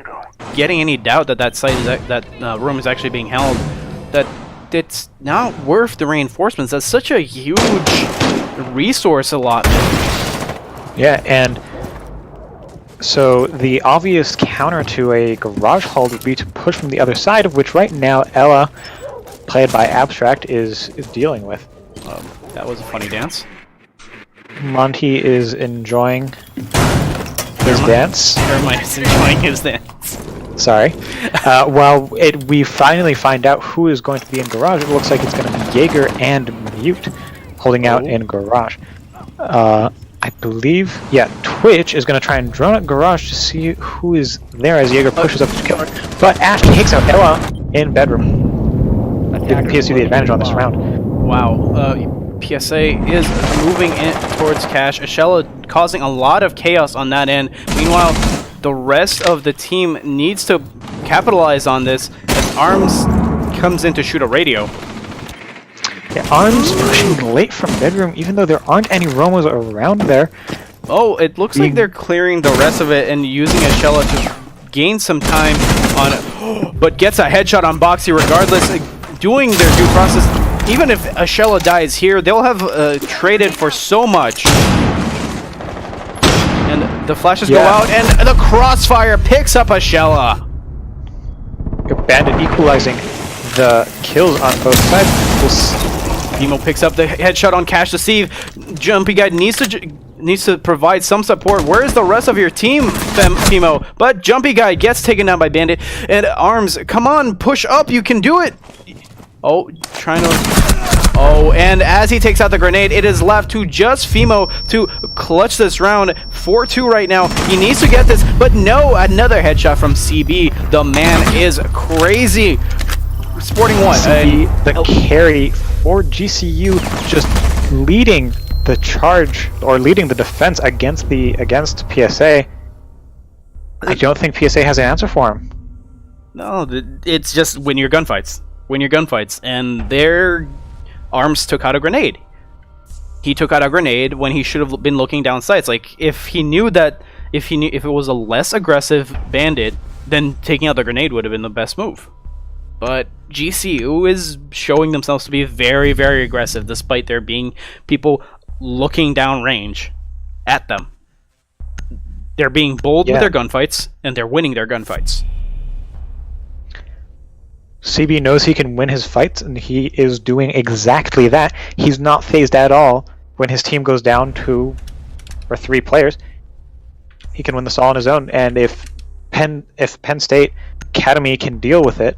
getting any doubt that that site is that room is actually being held that it's not worth the reinforcements. That's such a huge resource allotment. Yeah, and so the obvious counter to a garage hold would be to push from the other side, of which right now Ella, played by Abstract, is dealing with. That was a funny dance. Monty is enjoying his dance. Jeremiah is enjoying his dance. Sorry. While we finally find out who is going to be in garage, it looks like it's going to be Jaeger and Mute holding out in garage. I believe, yeah, Twitch is going to try and drone at garage to see who is there as Jaeger pushes up to kill her. But Ash takes out Ella in bedroom, giving PSU the advantage on this round. Wow. PSA is moving in towards cache. Ashella causing a lot of chaos on that end. Meanwhile, the rest of the team needs to capitalize on this as Arms comes in to shoot a radio. Yeah, Arms pushing late from bedroom, even though there aren't any Romos around there. Oh, it looks like they're clearing the rest of it and using Ashella to gain some time on it, but gets a headshot on Boxy regardless, doing their due process. Even if Ashella dies here, they'll have traded for so much. And the flashes go out, and the crossfire picks up Ashella. Bandit equalizing the kills on both sides. Fimo picks up the headshot on Cash to Steve. Jumpy Guy needs to provide some support. Where is the rest of your team, Fimo? But Jumpy Guy gets taken down by Bandit. And Arms, come on, push up, you can do it. Oh, trying to... Oh, and as he takes out the grenade, it is left to just Fimo to clutch this round. 4-2 right now. He needs to get this, but no, another headshot from CB. The man is crazy. Sporting what? CB, the carry for GCU, just leading the charge, or leading the defense against PSA. I don't think PSA has an answer for him. No, it's just win your gunfights. Win your gunfights. And their Arms took out a grenade. He took out a grenade when he should have been looking down sights. Like, if it was a less aggressive Bandit, then taking out the grenade would have been the best move. But GCU is showing themselves to be very, very aggressive, despite there being people looking down range at them. They're being bold with their gunfights, and they're winning their gunfights. CB knows he can win his fights, and he is doing exactly that. He's not phased at all when his team goes down 2 or 3 players. He can win this all on his own, and if Penn State Academy can deal with it,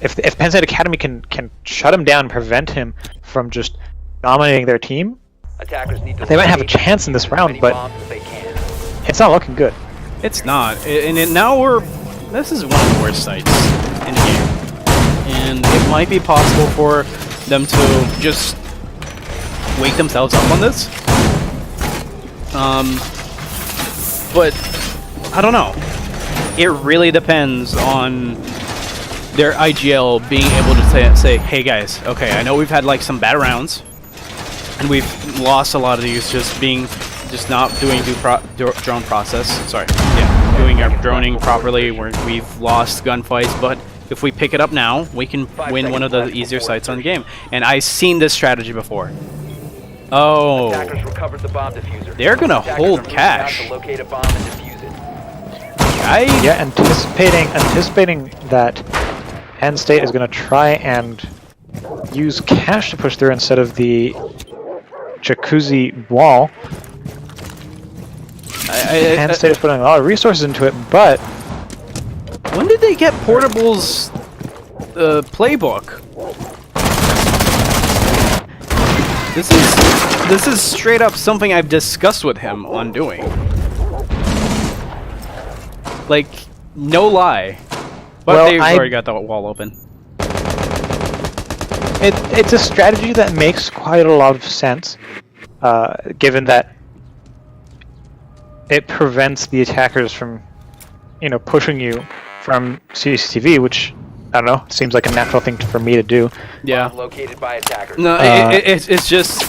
if Penn State Academy can shut him down and prevent him from just dominating their team, they might have a chance in this round, but it's not looking good. It's not. And now this is one of the worst sites in the game. And it might be possible for them to just wake themselves up on this. But I don't know. It really depends on their IGL being able to say, hey guys, okay, I know we've had like some bad rounds, and we've lost a lot of these just not doing drone process. Sorry, yeah, doing our droning properly. We've lost gunfights, but if we pick it up now, we can win one of the easier sites on the game. And I've seen this strategy before. Oh, they're gonna hold cash. Yeah, anticipating that Penn State is gonna try and use cash to push through instead of the jacuzzi wall. Penn State is putting a lot of resources into it, but when did they get Portable's playbook? This is straight up something I've discussed with him on doing. Like, no lie. But well, they've already got the wall open. It's a strategy that makes quite a lot of sense, given that it prevents the attackers from, pushing you from CCTV, which, I don't know, seems like a natural thing for me to do. Yeah. Located by attackers. No, it's just...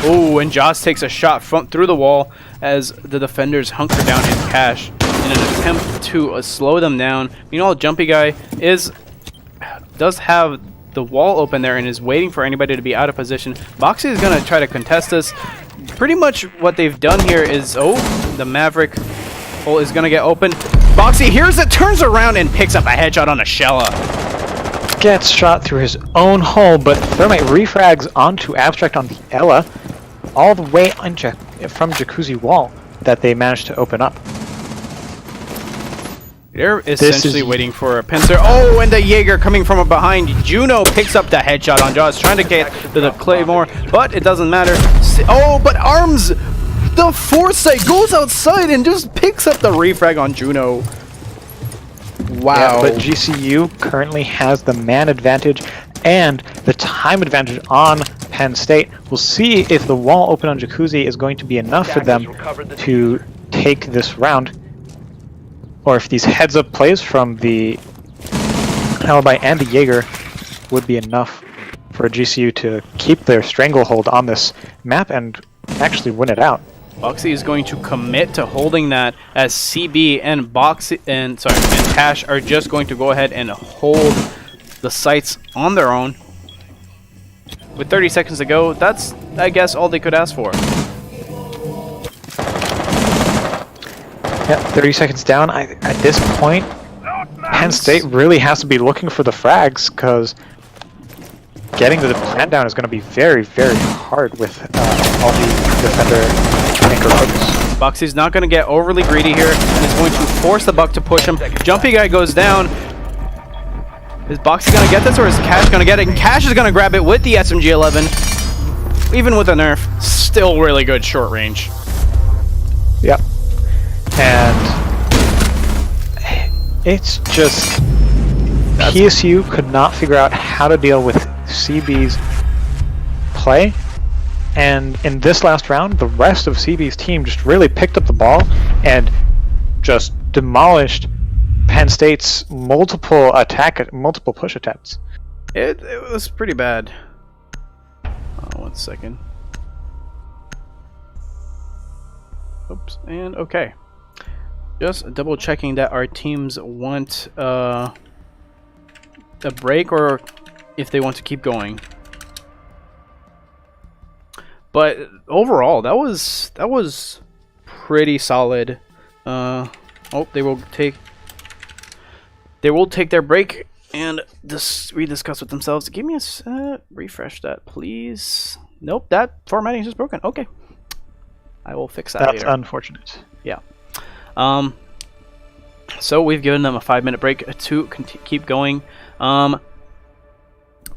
Oh, and Joss takes a shot through the wall as the defenders hunker down in cash in an attempt to slow them down. Meanwhile, Jumpy Guy does have the wall open there and is waiting for anybody to be out of position. Boxy is going to try to contest this. Pretty much what they've done here is... Oh, the Maverick hole is going to get open. Boxy hears it, turns around, and picks up a headshot on a Shella. Gets shot through his own hole, but Thermite refrags onto Abstract on the Ella, all the way from Jacuzzi Wall that they managed to open up. They're essentially waiting for a pincer. Oh, and the Jaeger coming from behind. Juno picks up the headshot on Jaws, trying to get to the Claymore, but it doesn't matter. Oh, but Arms, the Foresight, goes outside and just picks up the refrag on Juno. Wow. Yeah, but GCU currently has the man advantage and the time advantage on Penn State. We'll see if the wall open on Jacuzzi is going to be enough for them to take this round, or if these heads-up plays from the Alibi and the Jaeger would be enough for GCU to keep their stranglehold on this map and actually win it out. Boxy is going to commit to holding that, as CB and and Cash are just going to go ahead and hold the sites on their own. With 30 seconds to go, that's, I guess, all they could ask for. Yeah, 30 seconds down. At this point, Penn State really has to be looking for the frags, because getting the plant down is going to be very, very hard with all the defender anchor hooks. Boxy's not going to get overly greedy here, and is going to force the Buck to push him. Jumpy Guy goes down. Is Boxy going to get this, or is Cash going to get it? And Cash is going to grab it with the SMG-11. Even with a nerf, still really good short range. Yep. And it's just... PSU could not figure out how to deal with CB's play. And in this last round, the rest of CB's team just really picked up the ball and just demolished Penn State's multiple push attempts. It was pretty bad. Oh, 1 second. Oops, and okay. Just double checking that our teams want a break, or if they want to keep going. But overall, that was pretty solid. Oh, they will take their break and just rediscuss with themselves. Give me a refresh that, please. Nope, that formatting is just broken. Okay, I will fix that later. That's unfortunate. Yeah. So we've given them a 5-minute break to keep going.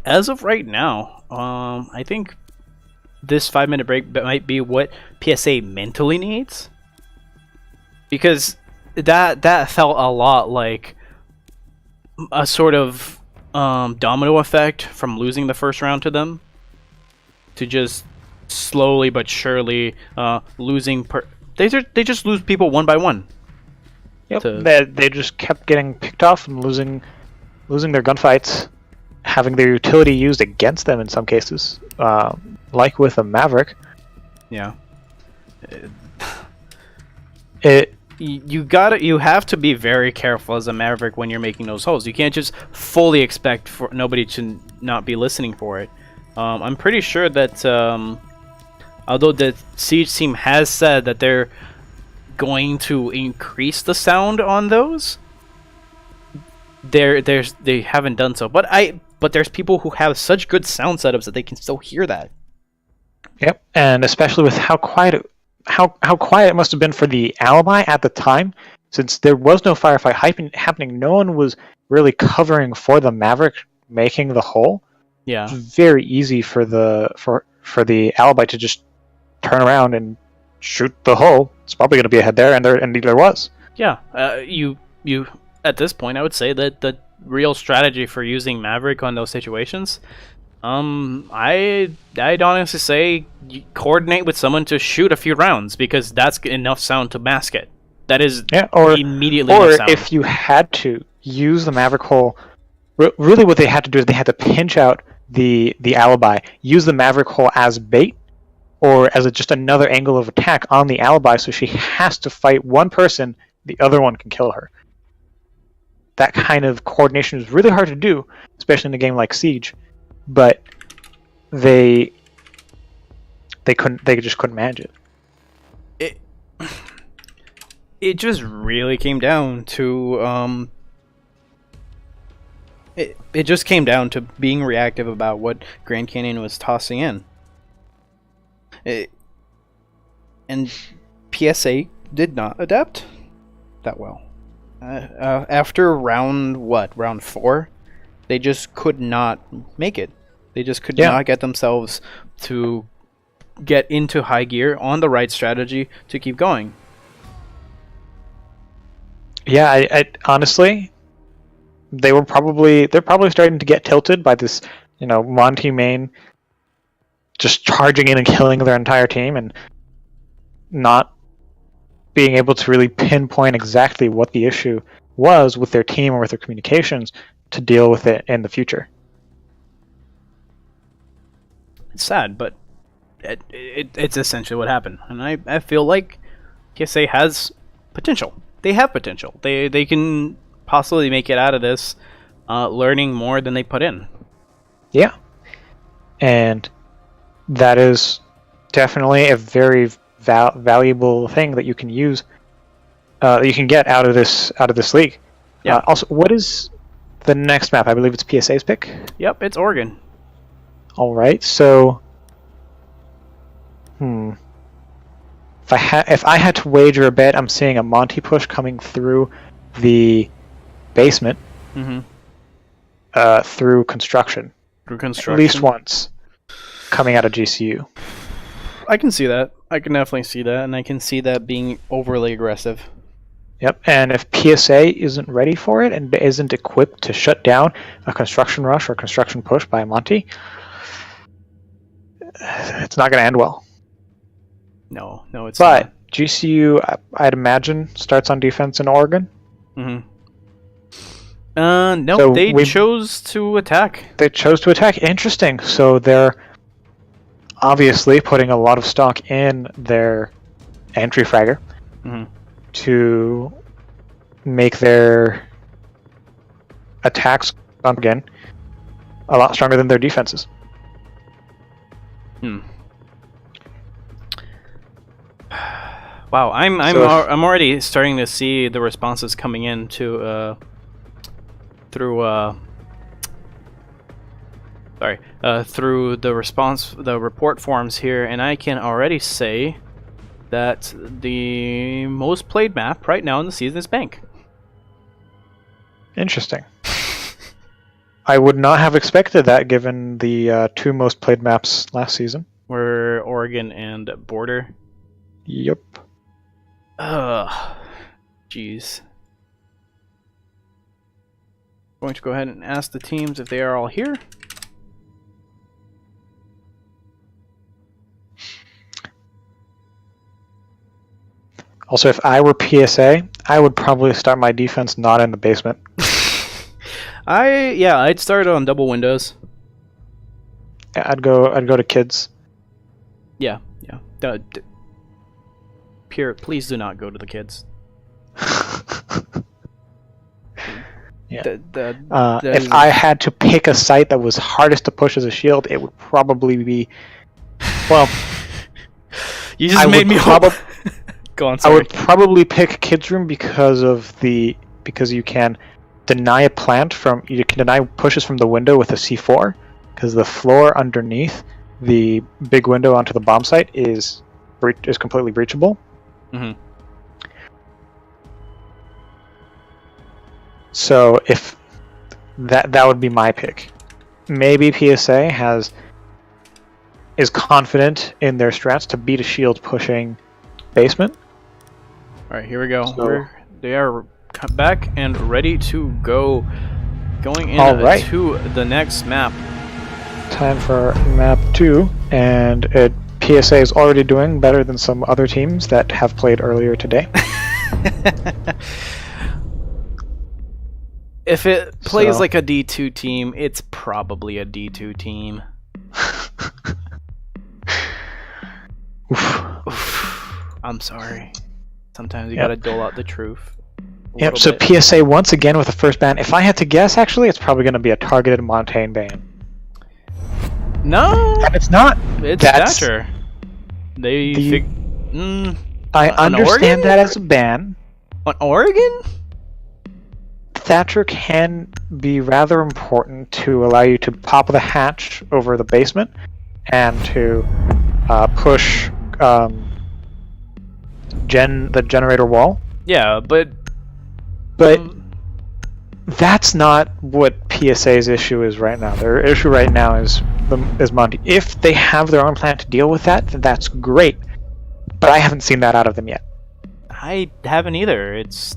As of right now, I think this 5-minute break might be what PSA mentally needs, because that felt a lot like a sort of domino effect from losing the first round to them, to just slowly but surely losing. They just lose people one by one. Yep. They just kept getting picked off and losing losing their gunfights, having their utility used against them in some cases, like with a Maverick. Yeah. It You have to be very careful as a Maverick when you're making those holes. You can't just fully expect for nobody to not be listening for it. I'm pretty sure that although the Siege team has said that they're going to increase the sound on those, they haven't done so. But there's people who have such good sound setups that they can still hear that. Yep, and especially with how quiet it must have been for the alibi at the time, since there was no firefight happening. No one was really covering for the Maverick making the hole. Yeah, it was very easy for the alibi to just turn around and shoot the hole. It's probably going to be a head there, and there was. Yeah, you at this point, I would say that the real strategy for using Maverick on those situations, I'd honestly say you coordinate with someone to shoot a few rounds, because that's enough sound to mask it. That is immediately enough sound. Or if you had to use the Maverick hole, really what they had to do is they had to pinch out the alibi, use the Maverick hole as bait, or as just another angle of attack on the alibi, so she has to fight one person, the other one can kill her. That kind of coordination is really hard to do, especially in a game like Siege. But they just couldn't manage it. It just really came down to it just came down to being reactive about what Grand Canyon was tossing in. And PSA did not adapt that well. After round 4, they just could not make it. They just could not get themselves to get into high gear on the right strategy to keep going. Yeah, I honestly, they're probably starting to get tilted by this, Monty main just charging in and killing their entire team, and not being able to really pinpoint exactly what the issue was with their team or with their communications to deal with it in the future. It's sad, but it's essentially what happened, and I feel like PSA has potential. They have potential. They can possibly make it out of this, learning more than they put in. Yeah, and that is definitely a very valuable thing that you can use, that you can get out of this league. Yeah. Also, what is the next map? I believe it's PSA's pick. Yep, it's Oregon. All right, so if I had to wager a bet, I'm seeing a Monty push coming through the basement, through construction. At least once, coming out of GCU. I can see that. I can definitely see that, and I can see that being overly aggressive. Yep, and if PSA isn't ready for it and isn't equipped to shut down a construction rush or construction push by Monty, it's not going to end well. No, it's not. But GCU, I'd imagine, starts on defense in Oregon. No, so they chose to attack. They chose to attack. Interesting. So they're obviously putting a lot of stock in their entry fragger to make their attacks again a lot stronger than their defenses. Wow, I'm already starting to see the responses coming in to through the report forums here, and I can already say that the most played map right now in the season is Bank. Interesting. I would not have expected that, given the two most played maps last season were Oregon and Border. Yep. Jeez. Going to go ahead and ask the teams if they are all here. Also, if I were PSA, I would probably start my defense not in the basement. I'd start on double windows. Yeah, I'd go to kids. Yeah. Pierre, please do not go to the kids. Yeah. That If I had to pick a site that was hardest to push as a shield, it would probably be. Well, you just made me go on. Sorry. I would probably pick kids room because you can deny pushes from the window with a C4, because the floor underneath the big window onto the bomb site is completely breachable. Mm-hmm. So if that would be my pick. Maybe PSA is confident in their strats to beat a shield pushing basement. All right, here we go. So, they are back and ready to go. Going into the next map. Time for map 2, and PSA is already doing better than some other teams that have played earlier today. If it plays like a D2 team, it's probably a D2 team. I'm sorry. Sometimes you gotta dole out the truth. Yep, so PSA once again with the first ban. If I had to guess, actually, it's probably going to be a targeted Montaigne ban. No! And it's not. It's Thatcher. I understand that as a ban. On Oregon? Thatcher can be rather important to allow you to pop the hatch over the basement and to push the generator wall. Yeah, but that's not what PSA's issue is right now. Their issue right now is Monty. If they have their own plan to deal with that, then that's great. But I haven't seen that out of them yet. I haven't either. It's...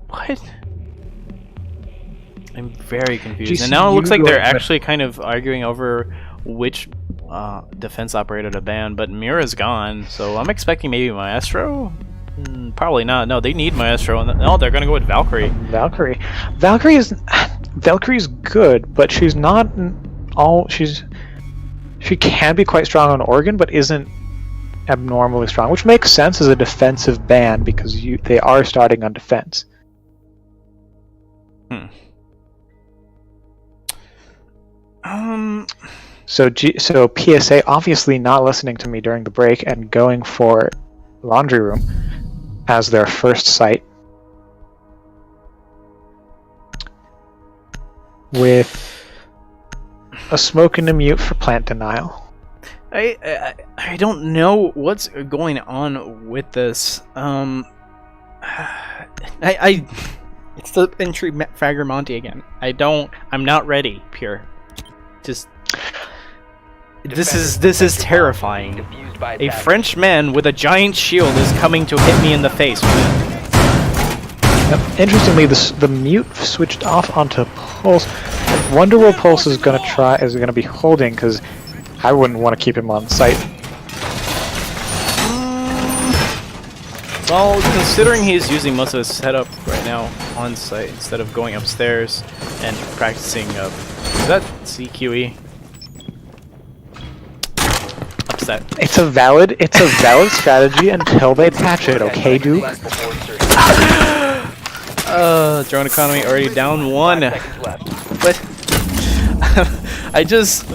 What? I'm very confused. GCU, and now it looks like they're actually kind of arguing over which defense operator to ban, but Mira's gone, so I'm expecting maybe Maestro? Probably not. No, they need Maestro. No, they're gonna go with Valkyrie. Valkyrie's good, but she's not all. She can be quite strong on Oregon, but isn't abnormally strong, which makes sense as a defensive ban because they are starting on defense. So PSA obviously not listening to me during the break and going for Laundry Room as their first site, with a smoke and a mute for plant denial. I don't know what's going on with this. It's the entry Fragger Monty again. I'm not ready, Pure. Just this is terrifying. A French man with a giant shield is coming to hit me in the face with it. Interestingly, the mute switched off onto Pulse. I wonder what Pulse is gonna be holding, because I wouldn't want to keep him on site. Well, considering he's using most of his setup right now on site instead of going upstairs and practicing is that CQE? Upset. It's a valid strategy until they patch it, okay, Duke? Drone economy already down 1. But I just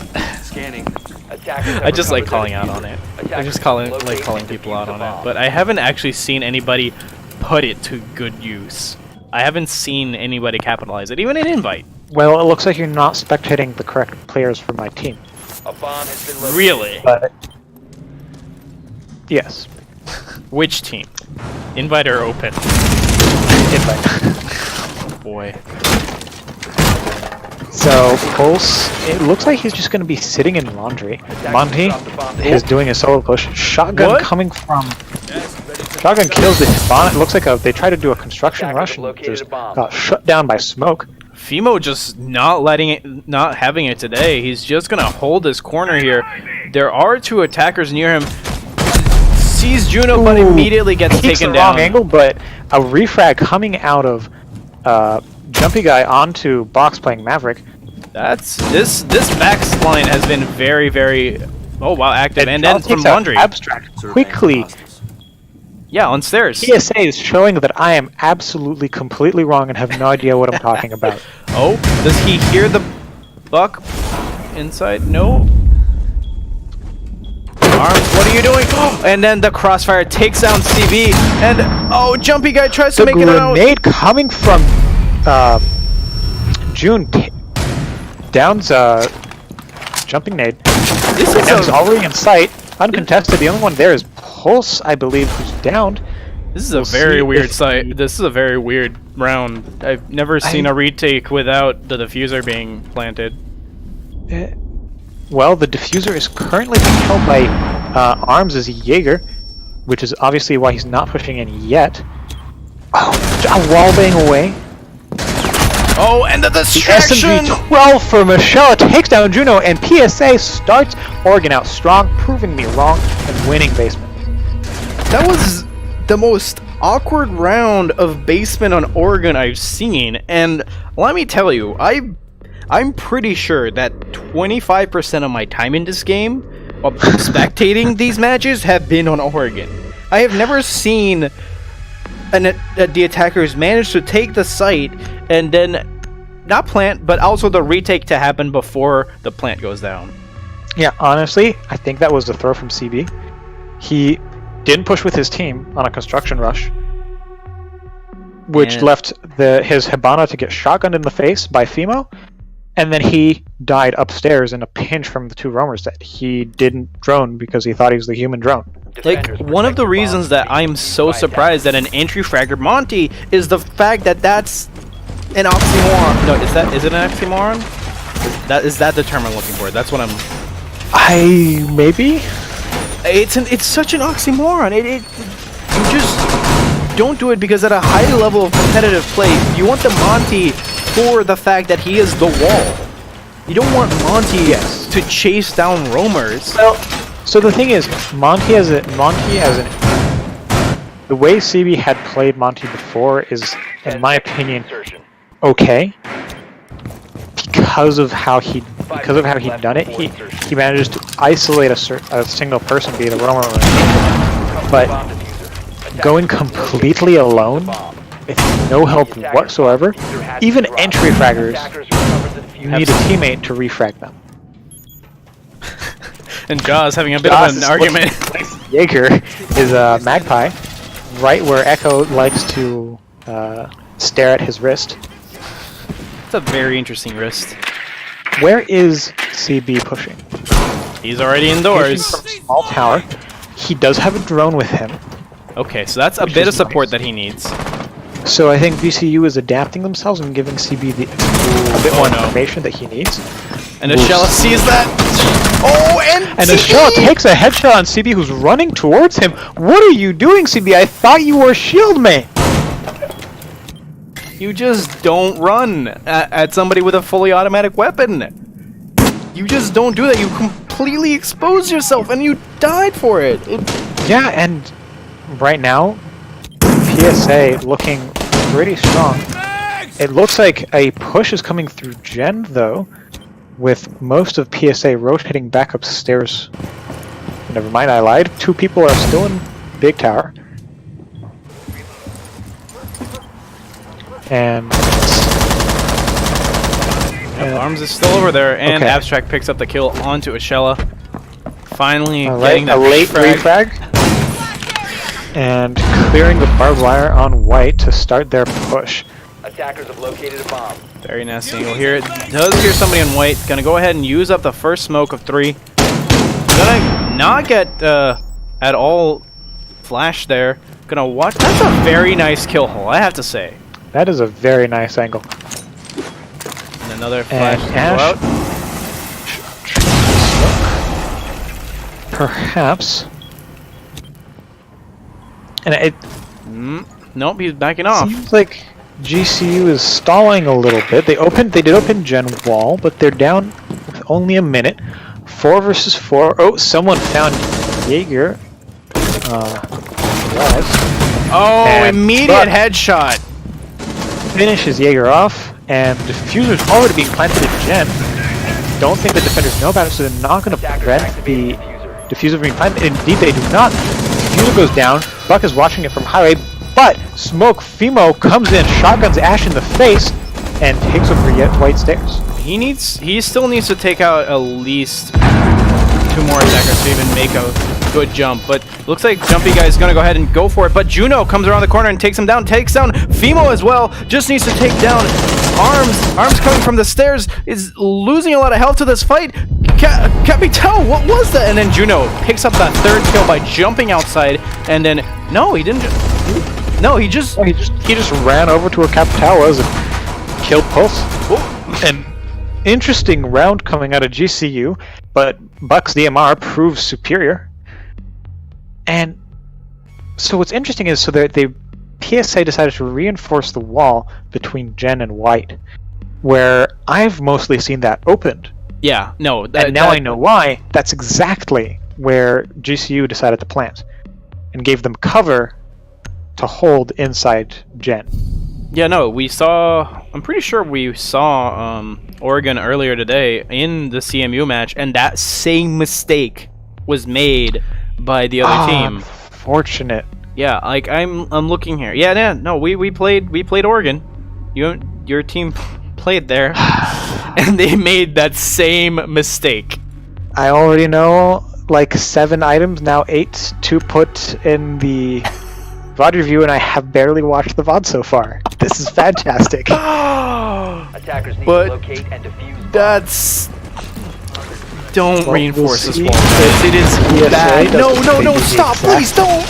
like calling out on it. I just calling people out on it. But I haven't actually seen anybody put it to good use. I haven't seen anybody capitalize it, even in invite. Well, it looks like you're not spectating the correct players for my team. A bomb has been located. Really? But yes. Which team? Invite or open? Invite. Oh boy. So, Pulse, it looks like he's just going to be sitting in Laundry. Monty is doing a solo push. Shotgun coming from... Shotgun kills the spawn. It looks like they try to do a construction rush and just got shut down by smoke. Fimo just not having it today. He's just going to hold this corner here. There are 2 attackers near him. Sees Juno, but immediately gets taken down. Wrong angle, but a refrag coming out of Jumpy Guy onto Box playing Maverick. That's this backline has been very active, and then from Laundry. Abstract quickly. Yeah, on stairs. PSA is showing that I am absolutely completely wrong and have no idea what I'm talking about. Oh, does he hear the buck inside? No. Arms, what are you doing? And then the crossfire takes down CB, and Jumpy Guy tries to make it out. The grenade coming from June downs jumping nade. This is already in sight, uncontested. The only one there is Pulse, I believe, who's downed. This is a very weird sight. This is a very weird round. I've never seen a retake without the diffuser being planted. Well, the diffuser is currently being held by Arms as Jaeger, which is obviously why he's not pushing in yet. Oh, wall bang away. Oh, and the distraction! SMG-12 for Michelle takes down Juno, and PSA starts Oregon out strong, proving me wrong and winning basement. That was the most awkward round of basement on Oregon I've seen, and let me tell you, I'm pretty sure that 25% of my time in this game of spectating these matches have been on Oregon. I have never seen the attackers manage to take the site and then not plant, but also the retake to happen before the plant goes down. Yeah, honestly, I think that was the throw from CB. He didn't push with his team on a construction rush, which left his Hibana to get shotgunned in the face by Fimo, and then he died upstairs in a pinch from the two roamers that he didn't drone because he thought he was the human drone. Like, one of the reasons that I'm so surprised that an entry fragger Monty is the fact that that's an oxymoron. No, is it an oxymoron? Is that the term I'm looking for? That's what I'm... Maybe? It's such an oxymoron. You just don't do it because at a high level of competitive play, you want the Monty for the fact that he is the wall. You don't want Monty to chase down roamers. Well, so the thing is, Monty as the way CB had played Monty before is, in my opinion, okay. Because of how he'd done it, he manages to isolate a single person, be the roamer, but going completely alone with no help whatsoever, even entry fraggers, you need a teammate to refrag them. And Jaws having a bit of an argument. Jaeger is a Magpie, right where Echo likes to stare at his wrist. It's a very interesting wrist. Where is CB pushing? He's already indoors. From small tower. He does have a drone with him. Okay, so that's a bit of support that he needs. So I think GCU is adapting themselves and giving CB a bit more information that he needs. And Ashella sees that. Oh, and Ashella takes a headshot on CB, who's running towards him. What are you doing, CB? I thought you were shield man. You just don't run at somebody with a fully automatic weapon. You just don't do that. You completely expose yourself, and you died for it. Yeah, and right now, PSA looking pretty strong. It looks like a push is coming through Gen, though, with most of PSA rotating back upstairs. Never mind, I lied. Two people are still in Big Tower. And Arms is still over there, and Abstract picks up the kill onto Ashella. Finally getting that a late refrag. And clearing the barbed wire on White to start their push. Attackers have located a bomb. Very nasty angle here. It does hear somebody on White. Gonna go ahead and use up the first smoke of 3. Gonna not get at all flash there. Gonna watch. That's a very nice kill hole, I have to say. That is a very nice angle. And another flash and Ash, perhaps. And it. Nope, he's backing off. Seems like GCU is stalling a little bit. They did open Gen Wall, but they're down with only a minute. 4 versus 4. Oh, someone found Jaeger. Immediate headshot. Finishes Jaeger off. and diffuser's already being planted in Gen. Don't think the defenders know about it, so they're not going to prevent the diffuser from being planted. Indeed, they do not. Diffuser goes down. Buck is watching it from highway, but Smoke Fimo comes in, shotguns Ash in the face, and takes over yet White Stairs. He still needs to take out at least 2 more attackers to even make a good jump, but looks like Jumpy Guy is gonna go ahead and go for it, but Juno comes around the corner and takes him down, takes down Fimo as well, just needs to take down Arms coming from the stairs, is losing a lot of health to this fight. Capital, what was that? And then Juno picks up that 3rd kill by jumping outside, and then, no, he didn't he just ran over to where Capital was and killed Pulse. An interesting round coming out of GCU, but Buck's DMR proves superior. And so what's interesting is, so they PSA decided to reinforce the wall between Gen and White, where I've mostly seen that opened. Yeah, no. And now I know why. That's exactly where GCU decided to plant, and gave them cover to hold inside Gen. Yeah, no, I'm pretty sure we saw Oregon earlier today in the CMU match, and that same mistake was made by the other team. Fortunate. Yeah, like I'm looking here. Yeah, no, we played Oregon. Your team played there, and they made that same mistake. I already know like 7 items, now 8 to put in the VOD review, and I have barely watched the VOD so far. This is fantastic. Attackers need to locate and defuse. Don't reinforce this wall, guys. It is bad. No, stop, please don't.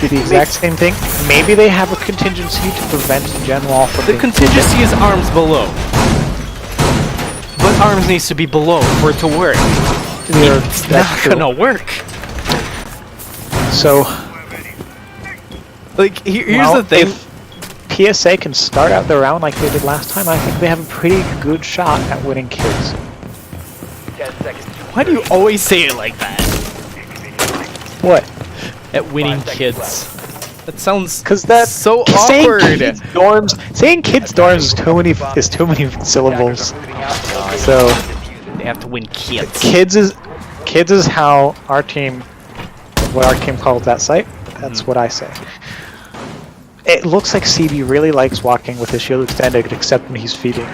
Do the exact same thing. Maybe they have a contingency to prevent Gen Wall from the contingency is Arms below. But Arms needs to be below for it to work. It's not gonna work. So, like, here's the thing. If PSA can start out the round like they did last time, I think they have a pretty good shot at winning kills. 10 seconds. Why do you always say it like that? What? At winning kids. That sounds saying so awkward. Saying kids dorms is too many syllables. So they have to win kids. Kids is how our team, what our team calls that site. That's what I say. It looks like CB really likes walking with his shield extended, except when he's feeding.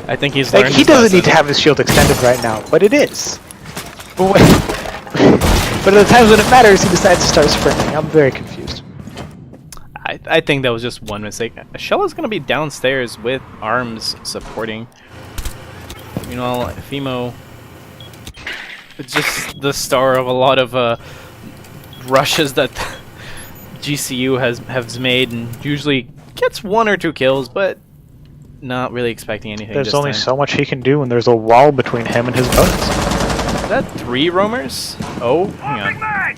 I think he's like, he doesn't need to have his shield extended right now, but it is. But at the times when it matters, he decides to start sprinting. I'm very confused. I think that was just one mistake. Shella's gonna be downstairs with Arms supporting. You know, Fimo. It's just the star of a lot of rushes that GCU has made, and usually gets 1 or 2 kills, but not really expecting anything. There's only so much he can do when there's a wall between him and his opponents. Is that 3 roamers? Oh, hang on.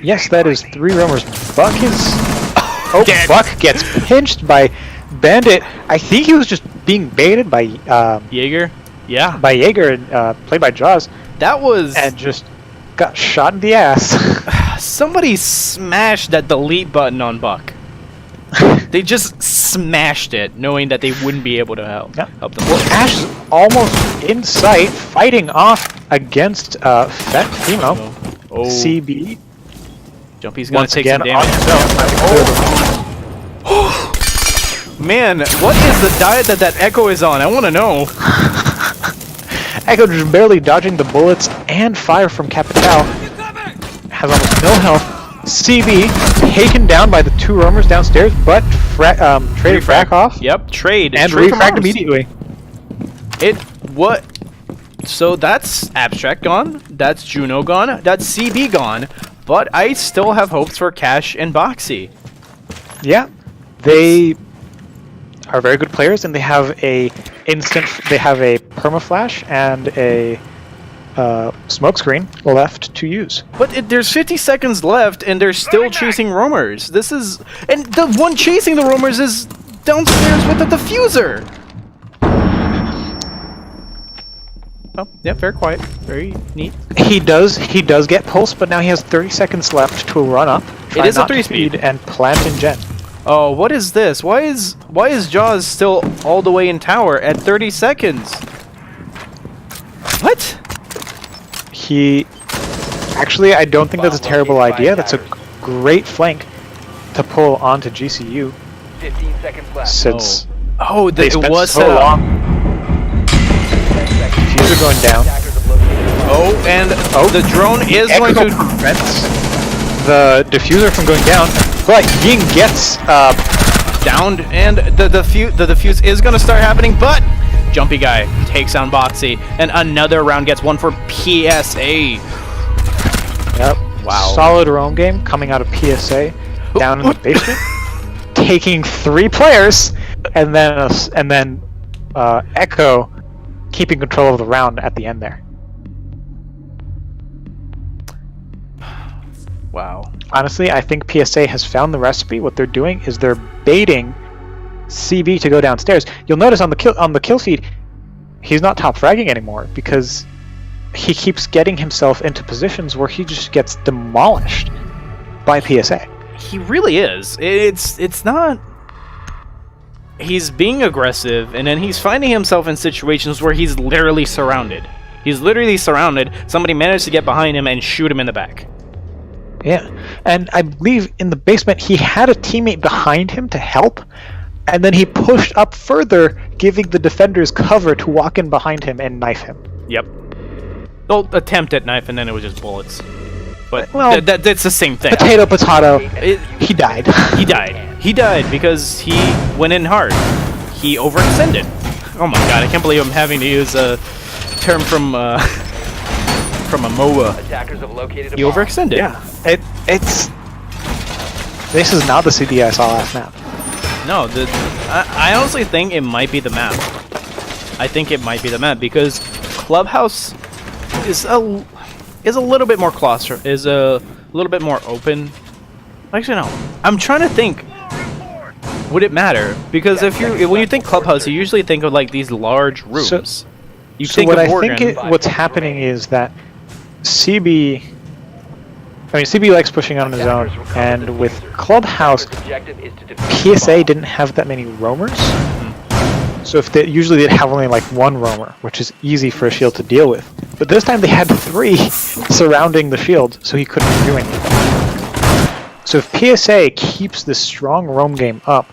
Yes, that is 3 roamers. Buck is... Oh, dead. Buck gets pinched by Bandit. I think he was just being baited by... Jaeger? Yeah. By Jaeger, played by Jaws. That was... And just got shot in the ass. Somebody smashed that delete button on Buck. They just smashed it, knowing that they wouldn't be able to help them. Well, Ash is almost in sight, fighting off against Fett Fimo. Oh. CB. Jumpy's gonna Once take again some damage. Man, what is the diet that Echo is on? I want to know. Echo just barely dodging the bullets and fire from Capital. Has almost no health. CB taken down by the 2 roamers downstairs, but traded frack off. Yep, trade. And refragged immediately. So that's Abstract gone. That's Juno gone. That's CB gone. But I still have hopes for Cash and Boxy. Yeah, they are very good players, and they have a permaflash and a smoke screen left to use. But there's 50 seconds left, and they're still chasing roamers. And the one chasing the roamers is downstairs with the diffuser. Oh, yeah, very quiet, very neat. He does get pulse, but now he has 30 seconds left to run up. It is a 3-speed and plant in Gen. Oh, what is this? Why is Jaws still all the way in tower at 30 seconds? What? Actually, I don't think that's a terrible idea. That's a great flank to pull onto GCU. 15 seconds left. Since it was so set up. long. Diffuser going down. Attackers have located Oh, and the drone is going Echo to... prevents the diffuser from going down, but Ying gets downed, and the defuse is going to start happening, but Jumpy Guy takes down Boxy, and another round gets one for PSA. Yep. Wow. Solid roam game coming out of PSA down in the basement, taking 3 players, and then Echo keeping control of the round at the end there. Wow. Honestly, I think PSA has found the recipe. What they're doing is they're baiting CB to go downstairs. You'll notice on the kill feed, he's not top fragging anymore because he keeps getting himself into positions where he just gets demolished by PSA. He really is. It's not... He's being aggressive, and then he's finding himself in situations where he's literally surrounded. He's literally surrounded. Somebody managed to get behind him and shoot him in the back. Yeah, and I believe in the basement he had a teammate behind him to help, and then he pushed up further, giving the defenders cover to walk in behind him and knife him. Yep. Well, attempt at knife, and then it was just bullets. But well, that's the same thing. Potato. He died. He died. He died because he went in hard. He overextended. Oh my god, I can't believe I'm having to use a term from a MOBA. Attackers have located a He bomb. overextended. Yeah, it's. This is not the CD I saw last map. No, I honestly think it might be the map. I think it might be the map because Clubhouse is a little bit more is a little bit more open. Actually, no. I'm trying to think. Would it matter? Because when you think Clubhouse, you usually think of like these large rooms. You So think what of I Oregon. think what's happening is that CB likes pushing on his own, and with Clubhouse, Objective is to defuse PSA didn't have that many roamers. So usually they'd have only like 1 roamer, which is easy for a shield to deal with. But this time they had 3 surrounding the shield, so he couldn't do anything. So if PSA keeps this strong roam game up,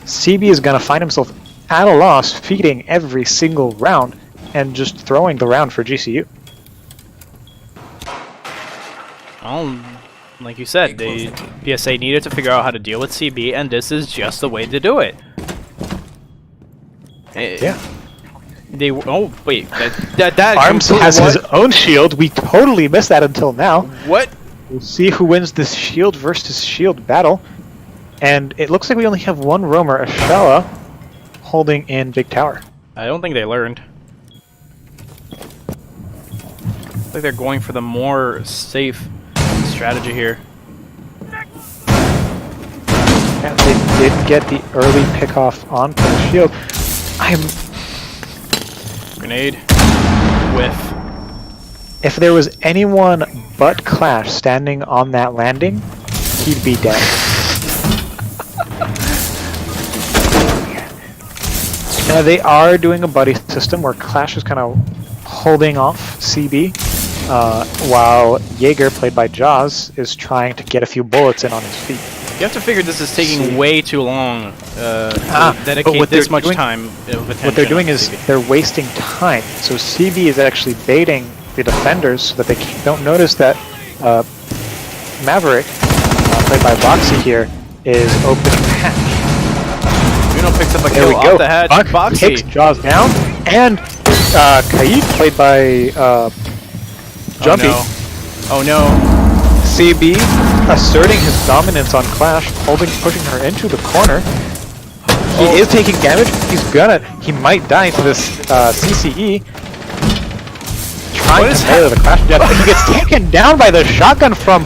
CB is going to find himself at a loss, feeding every single round, and just throwing the round for GCU. Well, like you said, PSA needed to figure out how to deal with CB, and this is just the way to do it. Yeah. Oh wait, that Arms has his own shield. We totally missed that until now. What? We'll see who wins this shield versus shield battle. And it looks like we only have 1 roamer, Ashala, holding in Big Tower. I don't think they learned. Like they're going for the more safe strategy here. And they did get the early pickoff onto the shield. Grenade. Whiff. If there was anyone but Clash standing on that landing, he'd be dead. They are doing a buddy system where Clash is kind of holding off CB, while Jaeger, played by Jaws, is trying to get a few bullets in on his feet. You have to figure this is taking way too long to dedicate this much time of attention. What they're doing on is CB. they're wasting time. So CB is actually baiting the defenders so that they don't notice that Maverick, played by Boxy here, is opening the hatch. Uno picks up a There we kill go. off the hatch. Buck Boxy. takes Jaws down, and Kaid, played by Jumpy. Oh no. CB asserting his dominance on Clash, pushing her into the corner. He is taking damage. He might die to this CCE. Trying to melee the Clash jet, but he gets taken down by the shotgun from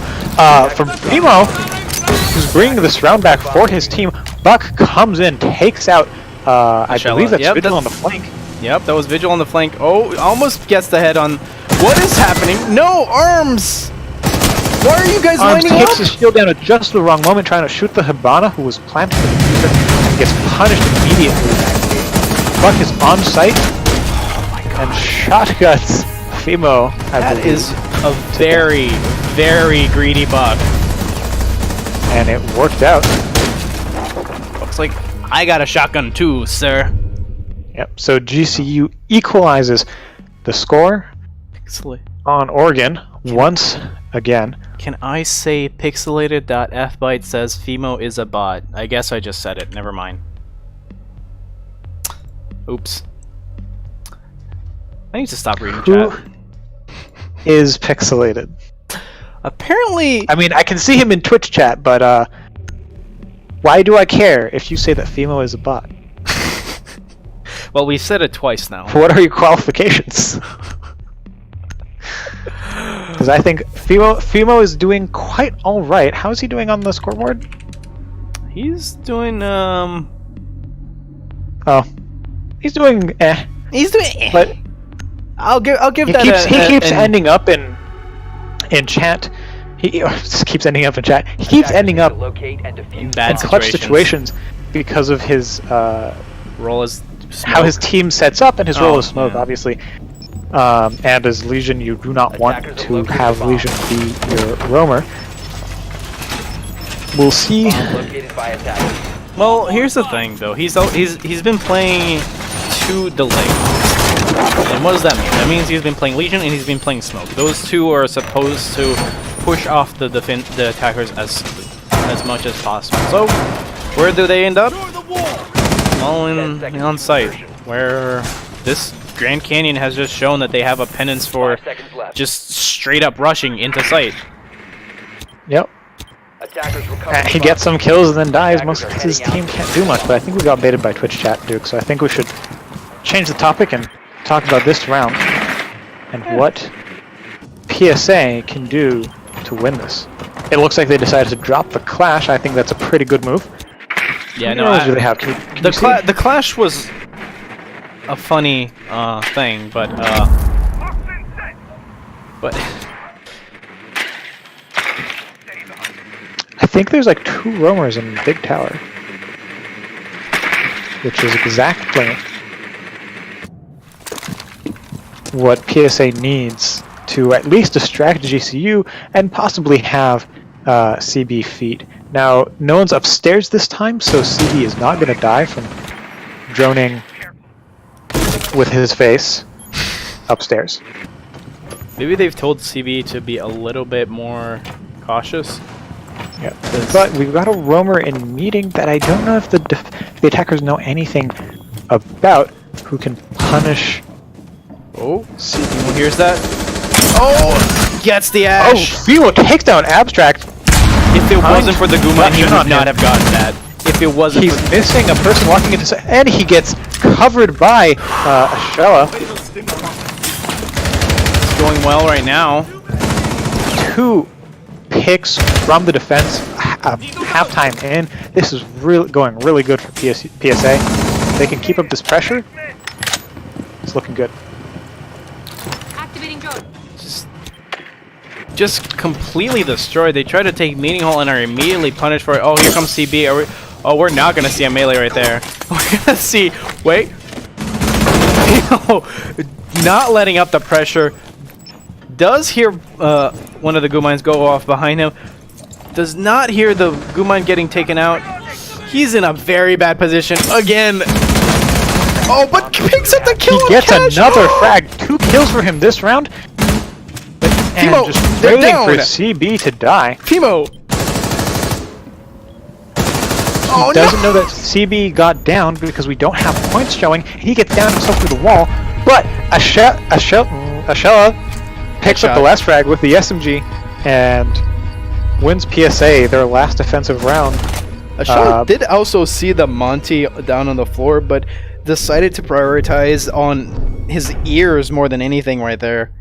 Primo, who's bringing this round back for his team. Buck comes in, takes out, I believe that's Vigil on the flank. Yep, that was Vigil on the flank. Oh, almost gets the head on. What is happening? No, Arms! Why are you guys Arms lining takes up? his shield down at just the wrong moment, trying to shoot the Hibana, who was planted for the future, and gets punished immediately. Buck is on site, and shotguns Fimo. That is a very, very greedy Buck. And it worked out. Looks like I got a shotgun too, sir. Yep, so GCU equalizes the score Pixelated. on Oregon once again. Can I say pixelated.fbyte says Fimo is a bot? I guess I just said it. Never mind. Oops. I need to stop reading Who chat. is Pixelated? Apparently, I mean, I can see him in Twitch chat, but why do I care if you say that Fimo is a bot? well, we said it twice now. What are your qualifications? Because I think Fimo is doing quite all right. How is he doing on the scoreboard? He's doing Oh, he's doing He's doing. but I'll give he that. keeps keeps ending up in chat. He just keeps ending up in chat. He keeps ending up Locate and defuse in bad bomb. clutch situations because of his Roll as how his team sets up and his role Oh, as smoke, yeah. obviously. And as Legion, you do not want Attackers to located have bomb. Legion be your roamer. We'll see. Bomb located by attackers. Well, here's the thing, though. He's been playing 2 delay. And what does that mean? That means he's been playing Legion and he's been playing Smoke. Those 2 are supposed to push off the attackers as much as possible. So, where do they end up? Well, on site, where this Grand Canyon has just shown that they have a penance for 5 seconds left. just straight up rushing into site. Yep. Attackers recover He the gets bomb. some kills and then dies. Attackers Most are of his heading team out. can't do much, but I think we got baited by Twitch chat, Duke. So I think we should change the topic and talk about this round and what PSA can do to win this. It looks like they decided to drop the Clash. I think that's a pretty good move. Yeah, How no, many rounds do they have? Can you see? the Clash was a funny thing, but I think there's like 2 roamers in Big Tower, which is exactly what PSA needs to at least distract GCU and possibly have CB feet. Now, no one's upstairs this time, so CB is not going to die from droning with his face upstairs. maybe they've told CB to be a little bit more cautious. Yeah, but we've got a roamer in meeting that I don't know if the attackers know anything about, who can punish. Oh, CB, here's that. Oh, gets the Oh, Ash. Fimo takes down Abstract. If it wasn't for the Guma, he Flashing would on not him. have gotten that. If it wasn't He's for missing a person walking into, and he gets covered by Ashella. it's going well right now. 2 picks from the defense, halftime in. This is really going really good for PSA. They can keep up this pressure. It's looking good. Activating drone. Just completely destroyed. They try to take Meeting Hall and are immediately punished for it. Oh, here comes CB. We're not gonna see a melee right there. We're gonna see. Wait. Not letting up the pressure. Does hear one of the Gumines go off behind him. Does not hear the Gumine getting taken out. He's in a very bad position again. Oh, but picks up the kill. He on gets Cash. another frag. 2 kills for him this round. And Fimo, just they're waiting down. for CB to die. Fimo. Oh, Doesn't know that CB got down because we don't have points showing. He gets down himself through the wall, but Ashella picks up the last frag with the SMG and wins PSA their last offensive round. Ashara did also see the Monty down on the floor, but decided to prioritize on his ears more than anything right there.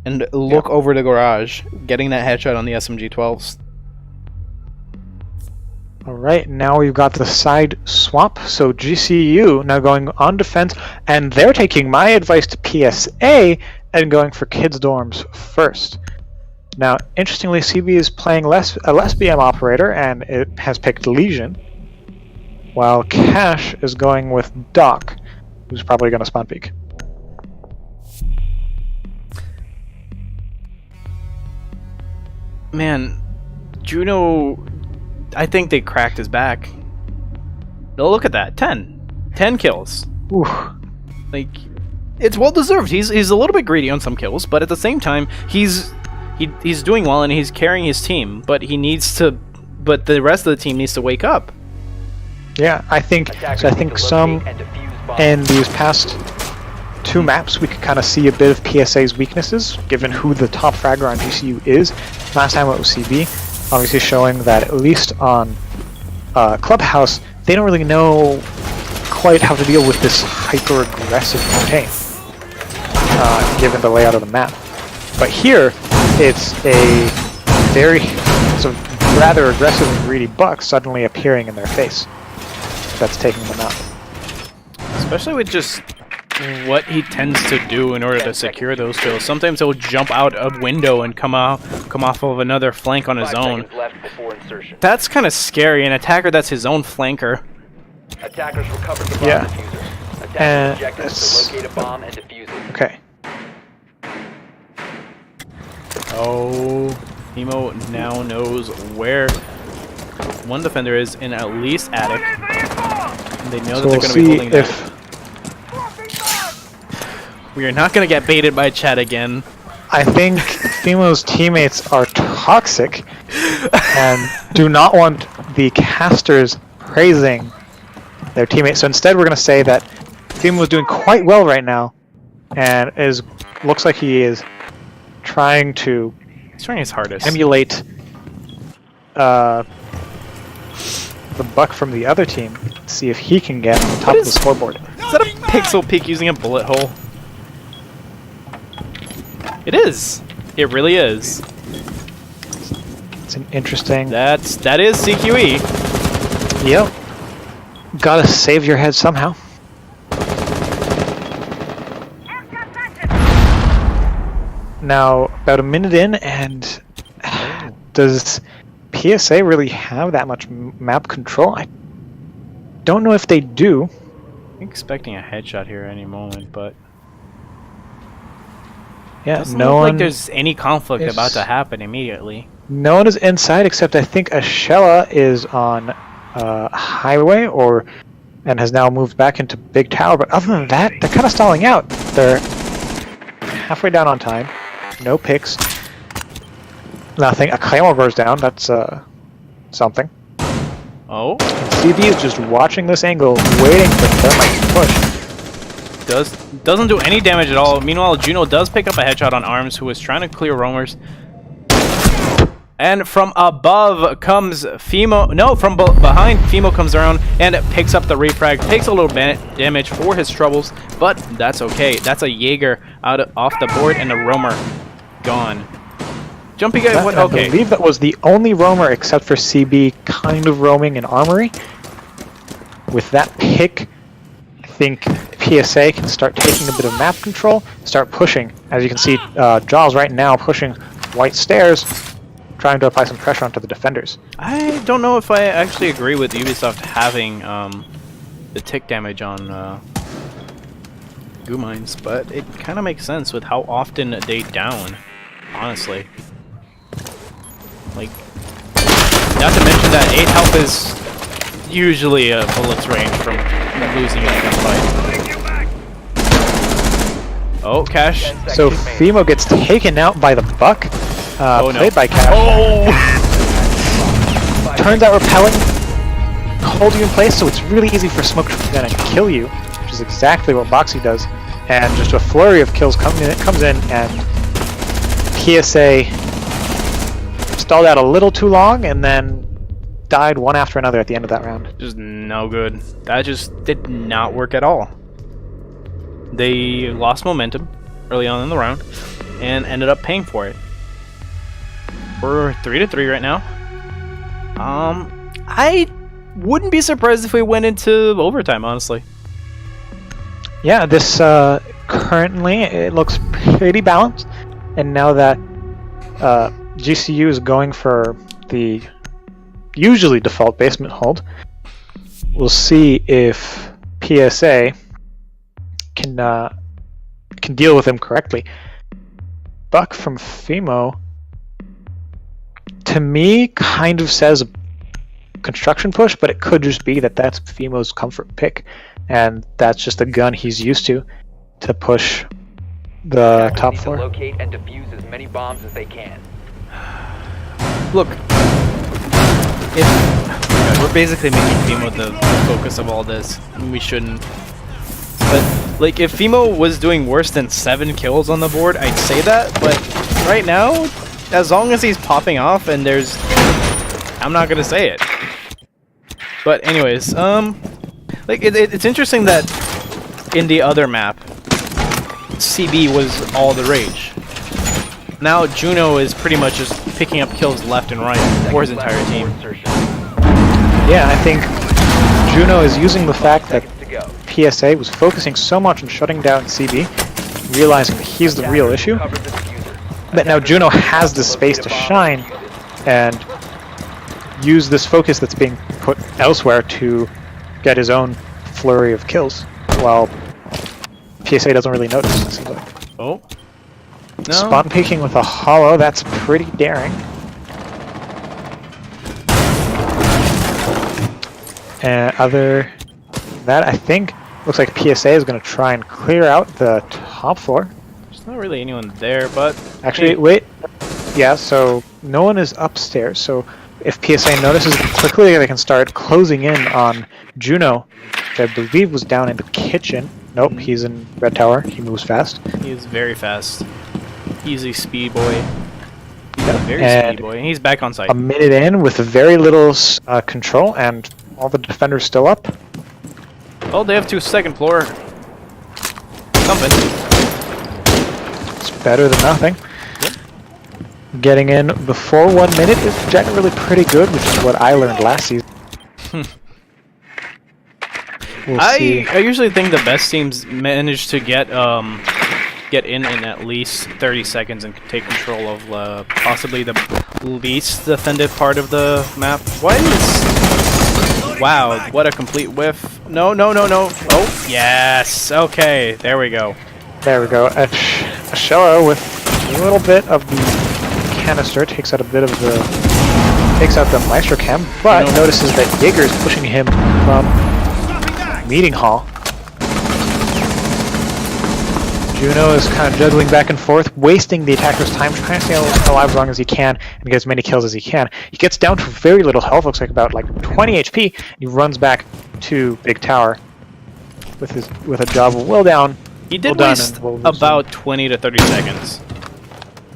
And look over the garage, getting that headshot on the SMG-12s. Alright, now we've got the side swap. So GCU now going on defense, and they're taking my advice to PSA and going for kids' dorms first. Now, interestingly, CB is playing a less BM operator, and it has picked Legion, while Cash is going with Doc, who's probably going to spawn peek. Man, Juno, I think they cracked his back. No, look at that, 10 kills. Oof. Like, it's well deserved. He's a little bit greedy on some kills, but at the same time, he's doing well and he's carrying his team. But he needs to. But the rest of the team needs to wake up. Yeah, I think some in these past 2 maps we could kind of see a bit of PSA's weaknesses, given who the top fragger on GCU is. Last time it was CB, obviously showing that at least on Clubhouse they don't really know quite how to deal with this hyper-aggressive campaign, given the layout of the map. But here, it's a rather aggressive and greedy buck suddenly appearing in their face. That's taking them out. Especially with just what he tends to do in order to secure those kills. Sometimes he'll jump out a window and come off of another flank on his own. That's kind of scary. An attacker that's his own flanker. Attackers recovered the bomb diffuser. Attackers objectives to locate a bomb and defuse it. Okay. Oh, Emo now knows where one defender is in at least attic. And they know that they're going to be holding that. We are not going to get baited by Chad again. I think Femo's teammates are toxic and do not want the casters praising their teammates. So instead we're going to say that Femo is doing quite well right now and looks like he is trying his hardest. Emulate the buck from the other team, see if he can get on top of the scoreboard. Is that a pixel peek using a bullet hole? It is. It really is. It's an interesting. That is CQE. Yep. Gotta save your head somehow. Now, about a minute in, and does PSA really have that much map control? I don't know if they do. I'm expecting a headshot here any moment, but yeah, doesn't look like there's any conflict about to happen immediately. No one is inside except I think Ashella is on highway and has now moved back into Big Tower. But other than that, they're kind of stalling out. They're halfway down on time. No picks. Nothing. A Claymore goes down. That's something. Oh. CB is just watching this angle, waiting for Thermite to push. Doesn't do any damage at all. Meanwhile, Juno does pick up a headshot on Arms, who is trying to clear roamers. And from above comes Femo. No, from behind, Femo comes around and picks up the refrag. Takes a little damage for his troubles, but that's okay. That's a Jaeger off the board and a roamer gone. Jumpy guy, what? Okay. I believe that was the only roamer except for CB kind of roaming in Armory. With that pick, I think PSA can start taking a bit of map control, start pushing. As you can see, Jaws right now pushing White Stairs, trying to apply some pressure onto the defenders. I don't know if I actually agree with Ubisoft having the tick damage on Goo Mines, but it kind of makes sense with how often they down, honestly. Like, not to mention that 8 health is usually a bullet's range from losing in a gunfight. Oh, Cash. So Femo gets taken out by the buck, played by Cash. Oh! Turns out repelling, hold you in place, so it's really easy for Smoke to then kill you, which is exactly what Boxy does. And just a flurry of kills comes in, and PSA stalled out a little too long, and then died one after another at the end of that round. Just no good. That just did not work at all. They lost momentum early on in the round, and ended up paying for it. We're 3-3 right now. I wouldn't be surprised if we went into overtime, honestly. Yeah, this currently it looks pretty balanced, and now that GCU is going for the usually default basement hold. We'll see if PSA can deal with him correctly. Buck from Fimo, to me, kind of says construction push, but it could just be that that's Fimo's comfort pick, and that's just a gun he's used to push the top Need to floor. locate and defuse as many bombs as they can. Look, we're basically making Fimo the focus of all this. We shouldn't. But like, if Fimo was doing worse than 7 kills on the board, I'd say that. But right now, as long as he's popping off and I'm not gonna say it. But anyways, like it's interesting that in the other map, CB was all the rage. Now Juno is pretty much just picking up kills left and right for his entire team. Yeah, I think Juno is using the fact that PSA was focusing so much on shutting down CB, realizing that he's the real issue, that now Juno has the space to shine and use this focus that's being put elsewhere to get his own flurry of kills, while PSA doesn't really notice, it seems like. Oh. No. Spawn peeking with a hollow, that's pretty daring. And other than that, I think, looks like PSA is going to try and clear out the top floor. There's not really anyone there, but... Actually, wait. Yeah, so no one is upstairs, so if PSA notices quickly, they can start closing in on Juno, which I believe was down in the kitchen. Nope, he's in Red Tower. He moves fast. He is very fast. Easy speed boy. He's Yep. a very And speed boy. And he's back on site. a minute in with very little control, and all the defenders still up. Oh, they have 2 second floor. Something. It's better than nothing. Getting in before 1 minute is generally pretty good, which is what I learned last season. We'll see. I usually think the best teams manage to get in at least 30 seconds and take control of possibly the least defended part of the map. What is... Wow, what a complete whiff. No, no, no, no. Oh, yes. Okay, there we go. There we go. A Shella with a little bit of the canister takes out a bit of the... takes out the Maestro Cam, but notices that Jaeger is pushing him from Meeting Hall. Juno is kind of juggling back and forth, wasting the attacker's time, trying to stay alive as long as he can and get as many kills as he can. He gets down to very little health, looks like about 20 HP, and he runs back to Big Tower with a job well down. He did waste about 20 to 30 seconds.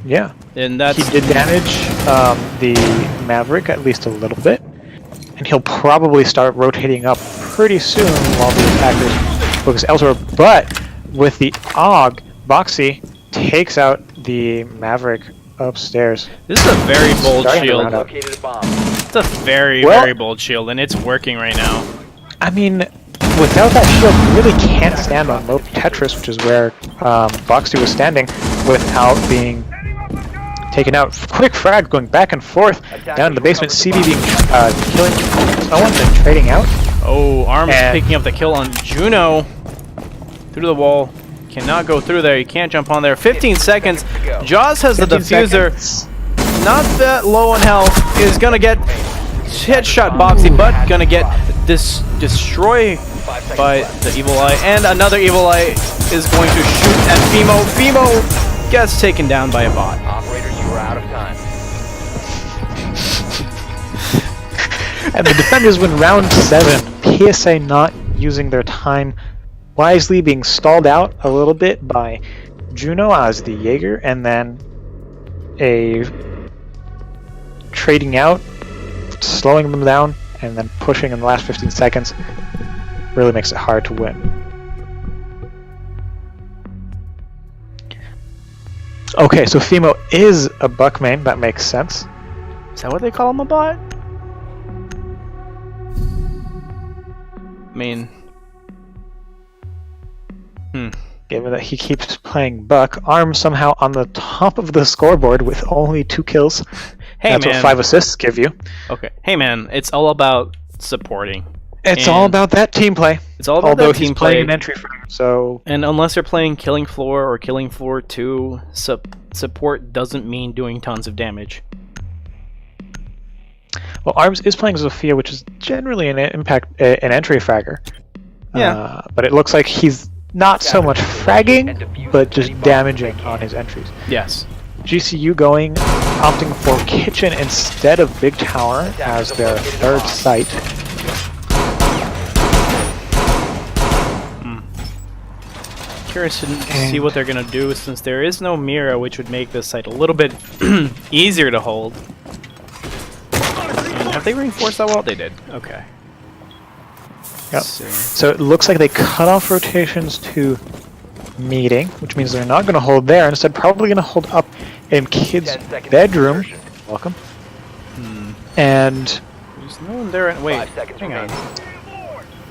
Yeah. And that's... He did damage the Maverick at least a little bit, and he'll probably start rotating up pretty soon while the attackers focus elsewhere, but with the AUG, Boxy takes out the Maverick upstairs. This is a very bold shield. Located a bomb. It's a very bold shield, and it's working right now. I mean, without that shield, you really can't stand on low Tetris, which is where Boxy was standing, without being taken out. Quick frag going back and forth down to the basement. CB being killing someone, then trading out. Oh, Arms picking up the kill on Juno. Through the wall. Cannot go through there. You can't jump on there. 15 seconds. Jaws has the diffuser. Not that low on health. Is going to get headshot Boxy, but going to get destroyed by the Evil Eye. And another Evil Eye is going to shoot at Fimo. Fimo gets taken down by a bot. Operators, you are out of time. And the defenders win round 7. PSA not using their time wisely, being stalled out a little bit by Juno as the Jaeger, and then a trading out, slowing them down, and then pushing in the last 15 seconds really makes it hard to win. Okay, so Fimo is a buck main, that makes sense. Is that what they call him, a bot? I mean... given that he keeps playing Buck. Arms somehow on the top of the scoreboard with only 2 kills. Hey, That's man. what 5 assists give you. Okay. Hey, man, it's all about supporting. It's all about that team play. It's all about Although that team he's playing play. an entry frame, so... And unless you're playing Killing Floor or Killing Floor 2, support doesn't mean doing tons of damage. Well, Arms is playing Zofia, which is generally an entry fragger. Yeah. But it looks like he's not so much fragging, but just damaging on his entries. Yes. GCU opting for Kitchen instead of Big Tower as their 3rd site. Curious to see what they're gonna do, since there is no Mira, which would make this site a little bit easier to hold. And have they reinforced that well? They did. Okay. Yep. So it looks like they cut off rotations to meeting, which means they're not going to hold there. Instead, probably going to hold up in Kid's bedroom. Welcome. And there's no one there. Wait, hang on.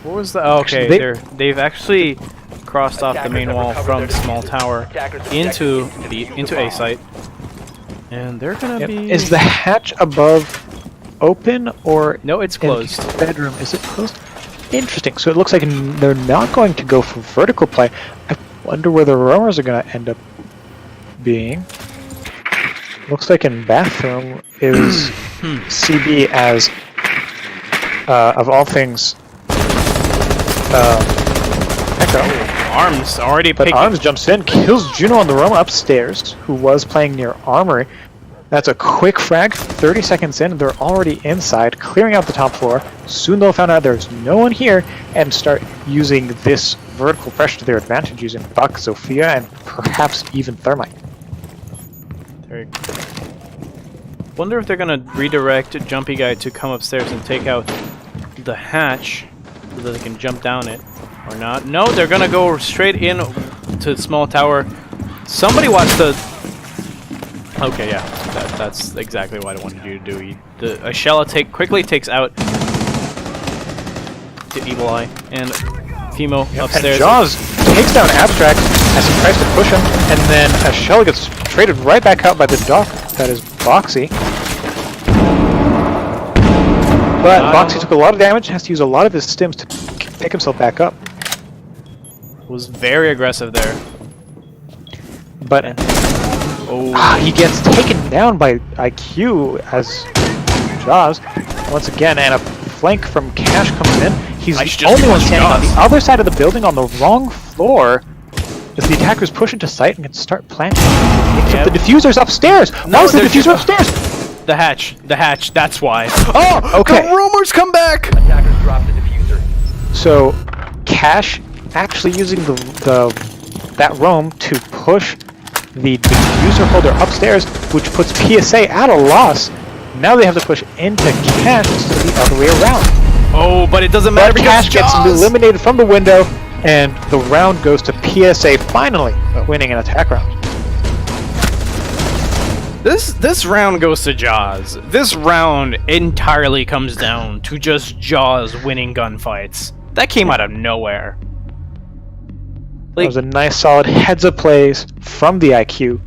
What was the? Oh, okay, they've actually crossed off the main wall from small tower into A site, and they're gonna be. Is the hatch above open or no? It's closed. Bedroom, is it closed? Interesting. So it looks like they're not going to go for vertical play. I wonder where the roamers are going to end up being. Looks like in bathroom is CB as of all things. Echo. Arms already. But Arms jumps in, kills Juno on the roam upstairs, who was playing near Armory. That's a quick frag, 30 seconds in, they're already inside, clearing out the top floor. Soon they'll find out there's no one here and start using this vertical pressure to their advantage, using Buck, Zofia, and perhaps even Thermite. Wonder if they're gonna redirect Jumpy Guy to come upstairs and take out the hatch so that they can jump down it, or not. No, they're gonna go straight in to the small tower. Somebody watch the... Okay, yeah, that's exactly what I wanted you to do. Ashella quickly takes out the Evil Eye, and Fimo upstairs. And Jaws takes down Abstract as he tries to push him, and then Ashella gets traded right back out by the dock. That is Boxy. But Boxy took a lot of damage, has to use a lot of his stims to pick himself back up. Was very aggressive there. But he gets taken down by IQ as Jaws once again, and a flank from Cash comes in. He's the only one standing on the other side of the building on the wrong floor as the attackers push into sight and can start planting. Except the diffuser's upstairs! Why is the diffuser upstairs? The hatch, that's why. Oh, okay. The rumors come back! Attackers drop the diffuser. So, Cash actually using that roam to push the diffuser holder upstairs, which puts PSA at a loss. Now they have to push into Cash instead of the other way around. Oh, but it doesn't matter because Cash gets eliminated from the window, and the round goes to PSA, finally winning an attack round. This round goes to Jaws. This round entirely comes down to just Jaws winning gunfights. That came out of nowhere. That was a nice solid heads-up plays from the IQ,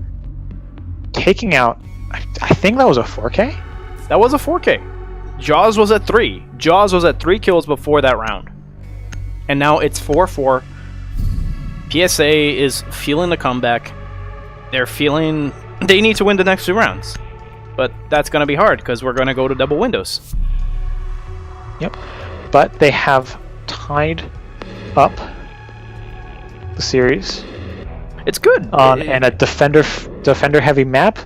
taking out, I think that was a 4K? That was a 4K. Jaws was at 3. Jaws was at 3 kills before that round. And now it's 4-4. PSA is feeling the comeback. They're feeling they need to win the next 2 rounds. But that's going to be hard because we're going to go to double windows. Yep. But they have tied up the series. It's good. And a defender heavy map.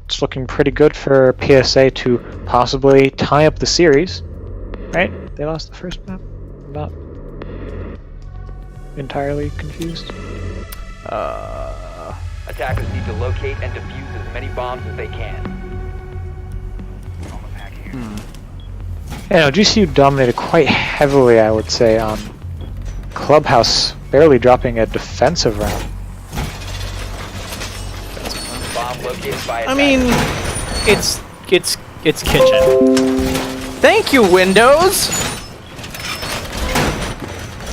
It's looking pretty good for PSA to possibly tie up the series. Right? They lost the first map? I'm not entirely confused. Attackers need to locate and defuse as many bombs as they can. GCU dominated quite heavily, I would say, on Clubhouse, barely dropping a defensive round. Bomb located by I mean, it's Kitchen. Thank you, Windows.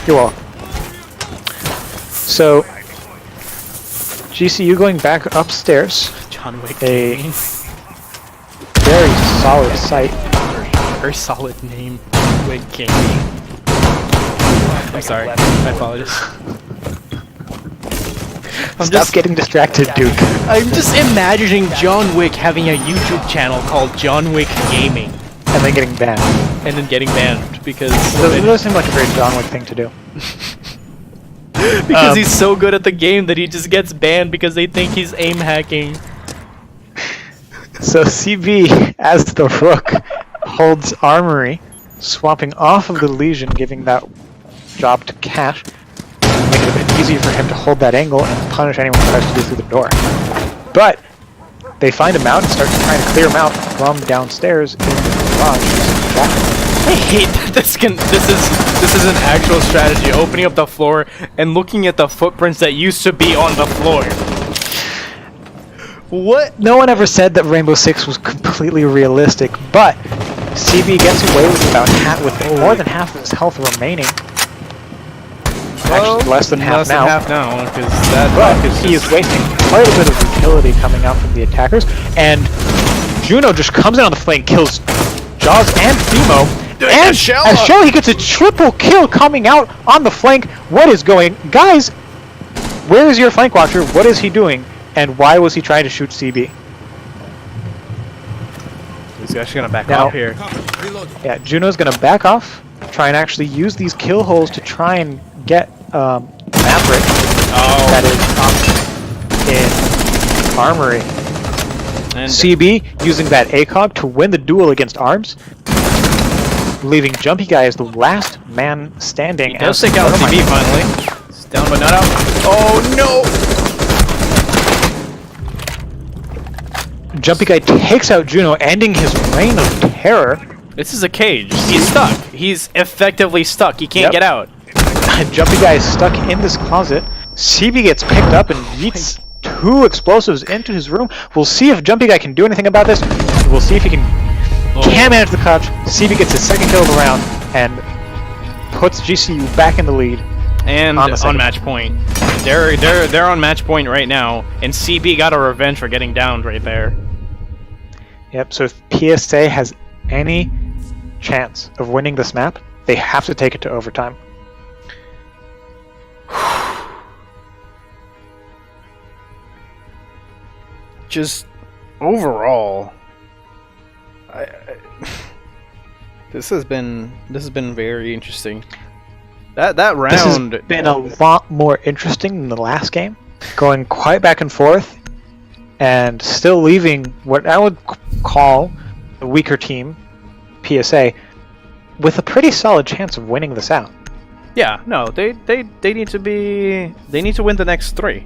You're welcome. So GCU going back upstairs. John Wick. A very solid site. Very solid name. Wick Gaming. I'm sorry. I apologize. Stop getting distracted, Duke. I'm just imagining John Wick having a YouTube channel called John Wick Gaming. And then getting banned. And then getting banned because... It does seem like a very John Wick thing to do. Because he's so good at the game that he just gets banned because they think he's aim hacking. So CB, as the Rook, holds Armory, swapping off of the Legion, giving that job to Cash, making it a bit easier for him to hold that angle and punish anyone who tries to go through the door. But they find him out and start trying to clear him out from downstairs in the garage. I hate that this is an actual strategy, opening up the floor and looking at the footprints that used to be on the floor. What? No one ever said that Rainbow Six was completely realistic, but CB gets away with with more than half of his health remaining. Well, actually, less than half now. Because that but he is wasting quite a bit of utility coming out from the attackers, and Juno just comes in on the flank, kills Jaws and Fimo. And Ashell, he gets a triple kill coming out on the flank. What is going... Guys, where is your flank watcher? What is he doing? And why was he trying to shoot CB? He's actually going to back off here. Yeah, Juno's going to back off, try and actually use these kill holes to try and get Maverick that is up in Armory. And CB using that ACOG to win the duel against Arms, leaving Jumpy Guy as the last man standing. He does take out CB finally. It's down but not out. Oh no! Jumpy Guy takes out Juno, ending his reign of terror. This is a cage. He's stuck. He's effectively stuck. He can't get out. Jumpy Guy is stuck in this closet. CB gets picked up and yeets 2 explosives into his room. We'll see if Jumpy Guy can do anything about this. We'll see if he can manage the clutch. CB gets his second kill of the round and puts GCU back in the lead. And on match point. They're on match point right now, and CB got a revenge for getting downed right there. Yep, so if PSA has any chance of winning this map, they have to take it to overtime. Just overall, this has been very interesting. That round this has been a lot more interesting than the last game, going quite back and forth, and still leaving what I would call the weaker team, PSA, with a pretty solid chance of winning this out. Yeah, no, they need to win the next 3.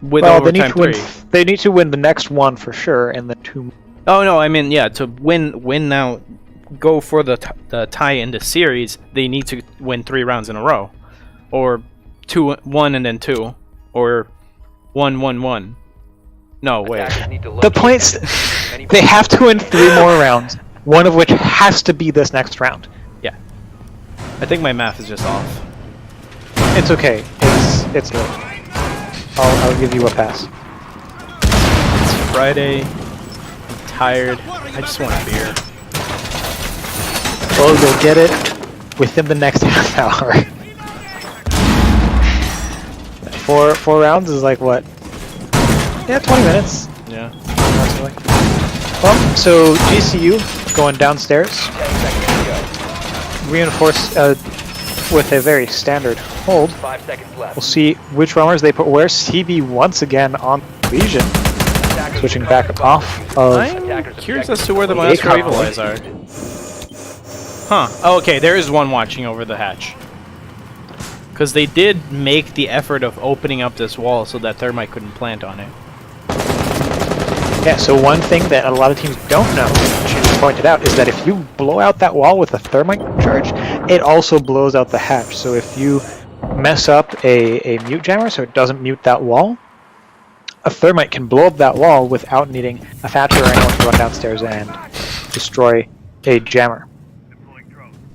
With overtime 3. They need to win the next one for sure, and the 2. Oh no, I mean to win now, go for the tie in the series. They need to win 3 rounds in a row, or 2-1 and then 2, or 1-1-1. No, wait. The points they have to win 3 more rounds, one of which has to be this next round. Yeah, I think my math is just off. It's okay. It's late. I'll give you a pass. It's Friday. I'm tired. I just want a beer. Well, you'll get it within the next half hour. 4 rounds is like what? Yeah, 20 minutes. Yeah. Well, so GCU going downstairs. Reinforce with a very standard hold. 5 seconds left. We'll see which roamers they put where. CB once again on Legion. Switching back off of... I'm curious as to where the Maestro Evil Eyes are. Huh. Oh, okay, there is one watching over the hatch. Because they did make the effort of opening up this wall so that Thermite couldn't plant on it. Yeah, so one thing that a lot of teams don't know, which you pointed out, is that if you blow out that wall with a Thermite charge, it also blows out the hatch. So if you mess up a mute jammer so it doesn't mute that wall, a Thermite can blow up that wall without needing a Thatcher or anyone to run downstairs and destroy a jammer.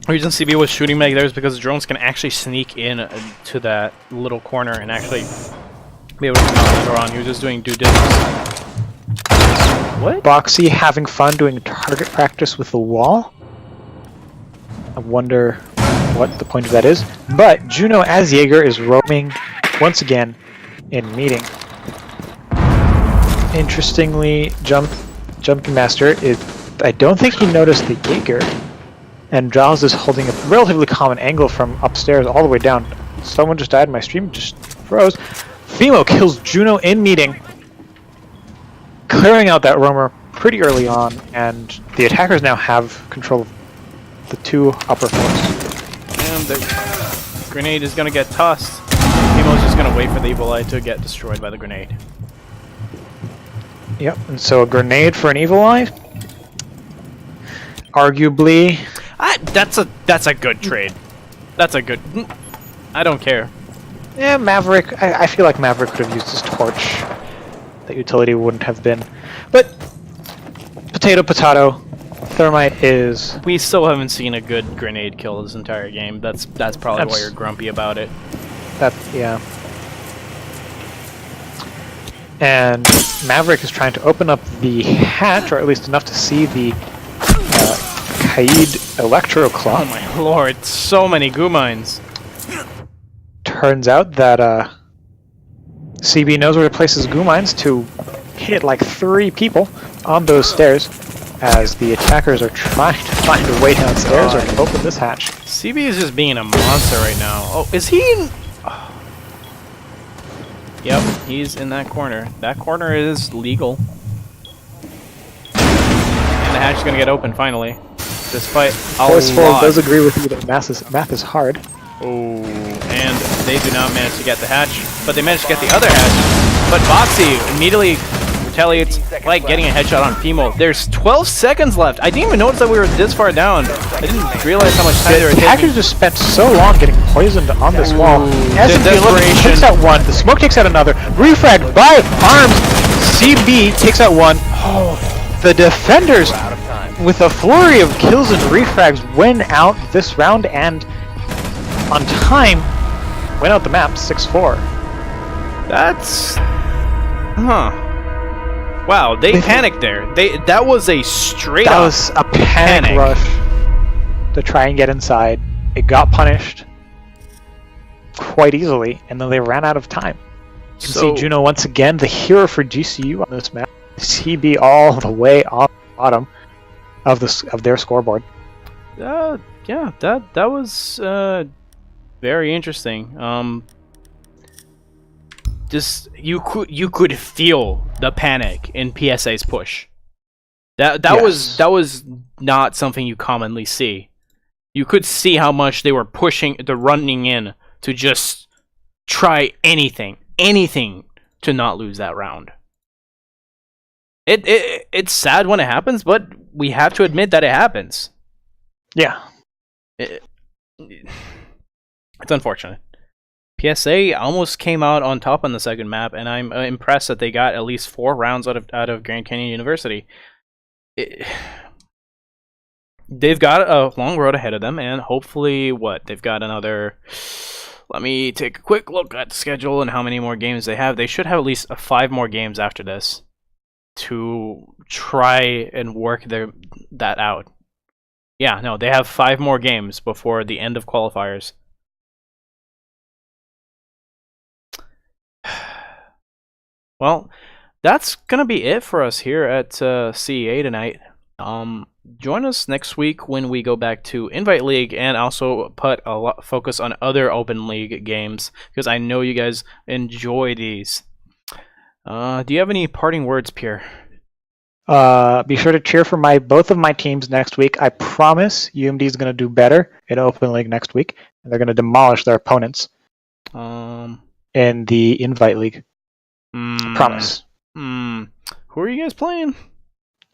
The reason CB was shooting back there is because drones can actually sneak in to that little corner and actually be able to knock the door on. He was just doing due diligence. What? Boxy having fun doing target practice with the wall. I wonder what the point of that is. But Juno as Jaeger is roaming once again in meeting. Interestingly, Jumping Master I don't think he noticed the Jaeger. And Giles is holding a relatively common angle from upstairs all the way down. Someone just died, my stream just froze. Fimo kills Juno in meeting, clearing out that roamer pretty early on, and the attackers now have control of the two upper floors. And the grenade is gonna get tossed. Fimo's just gonna wait for the Evil Eye to get destroyed by the grenade. Yep, and so a grenade for an Evil Eye. Arguably... That's a good trade. That's a good... I don't care. Yeah, Maverick... I feel like Maverick could have used his torch. That utility wouldn't have been. But... Potato. Thermite is... We still haven't seen a good grenade kill this entire game. That's probably why you're grumpy about it. Yeah. And Maverick is trying to open up the hatch, or at least enough to see the Kaid Electro Claw. Oh my lord, so many goo mines. Turns out that CB knows where to place his goo mines to hit like 3 people on those stairs as the attackers are trying to find a way downstairs or to open this hatch. CB is just being a monster right now. Oh, is he in... Oh. Yep, he's in that corner. That corner is legal. And the hatch is gonna get open finally. Despite a lot. Does agree with you that math is hard. Oh, and they do not manage to get the hatch, but they manage to get the other hatch. But Boxy immediately retaliates by getting a headshot on Fimo. There's 12 seconds left. I didn't even notice that we were this far down. I didn't realize how much time they were taking. The hackers just spent so long getting poisoned on this wall. As the desperation takes out one, the smoke takes out another. Refrag by Arms. CB takes out one. Oh, the defenders, with a flurry of kills and refrags, win out this round and on time win out the map 6-4. That's... Huh. Wow, they panicked there. That was a straight up... That was a panic rush to try and get inside. It got punished quite easily, and then they ran out of time. You can see Juno once again, the hero for GCU on this map. CB all the way on the bottom of their scoreboard. Yeah, that was very interesting. Just you could feel the panic in PSA's push. That was not something you commonly see. You could see how much they were pushing, running in to just try anything to not lose that round. It's sad when it happens, but we have to admit that it happens. Yeah. It's unfortunate. PSA almost came out on top on the second map, and I'm impressed that they got at least 4 rounds out of Grand Canyon University. They've got a long road ahead of them, and hopefully, they've got another... Let me take a quick look at the schedule and how many more games they have. They should have at least 5 more games after this to try and work that out. Yeah, no, they have 5 more games before the end of qualifiers. Well, that's gonna be it for us here at CEA tonight. Join us next week when we go back to Invite League and also put a lot focus on other Open League games because I know you guys enjoy these. Do you have any parting words, Pierre? Be sure to cheer for both of my teams next week. I promise UMD is going to do better in Open League next week, and they're going to demolish their opponents in the Invite League. I promise. Who are you guys playing?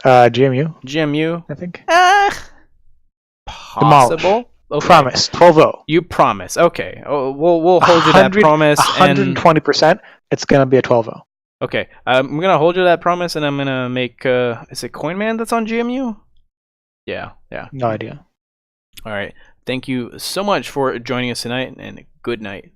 GMU. GMU, I think. Possible. Okay. Promise. 12-0. You promise. Okay. Oh, we'll hold you that promise. 120%. It's going to be a 12-0. Okay. I'm gonna hold you that promise, and I'm gonna make. Is it Coinman that's on GMU? Yeah. No idea. All right. Thank you so much for joining us tonight, and good night.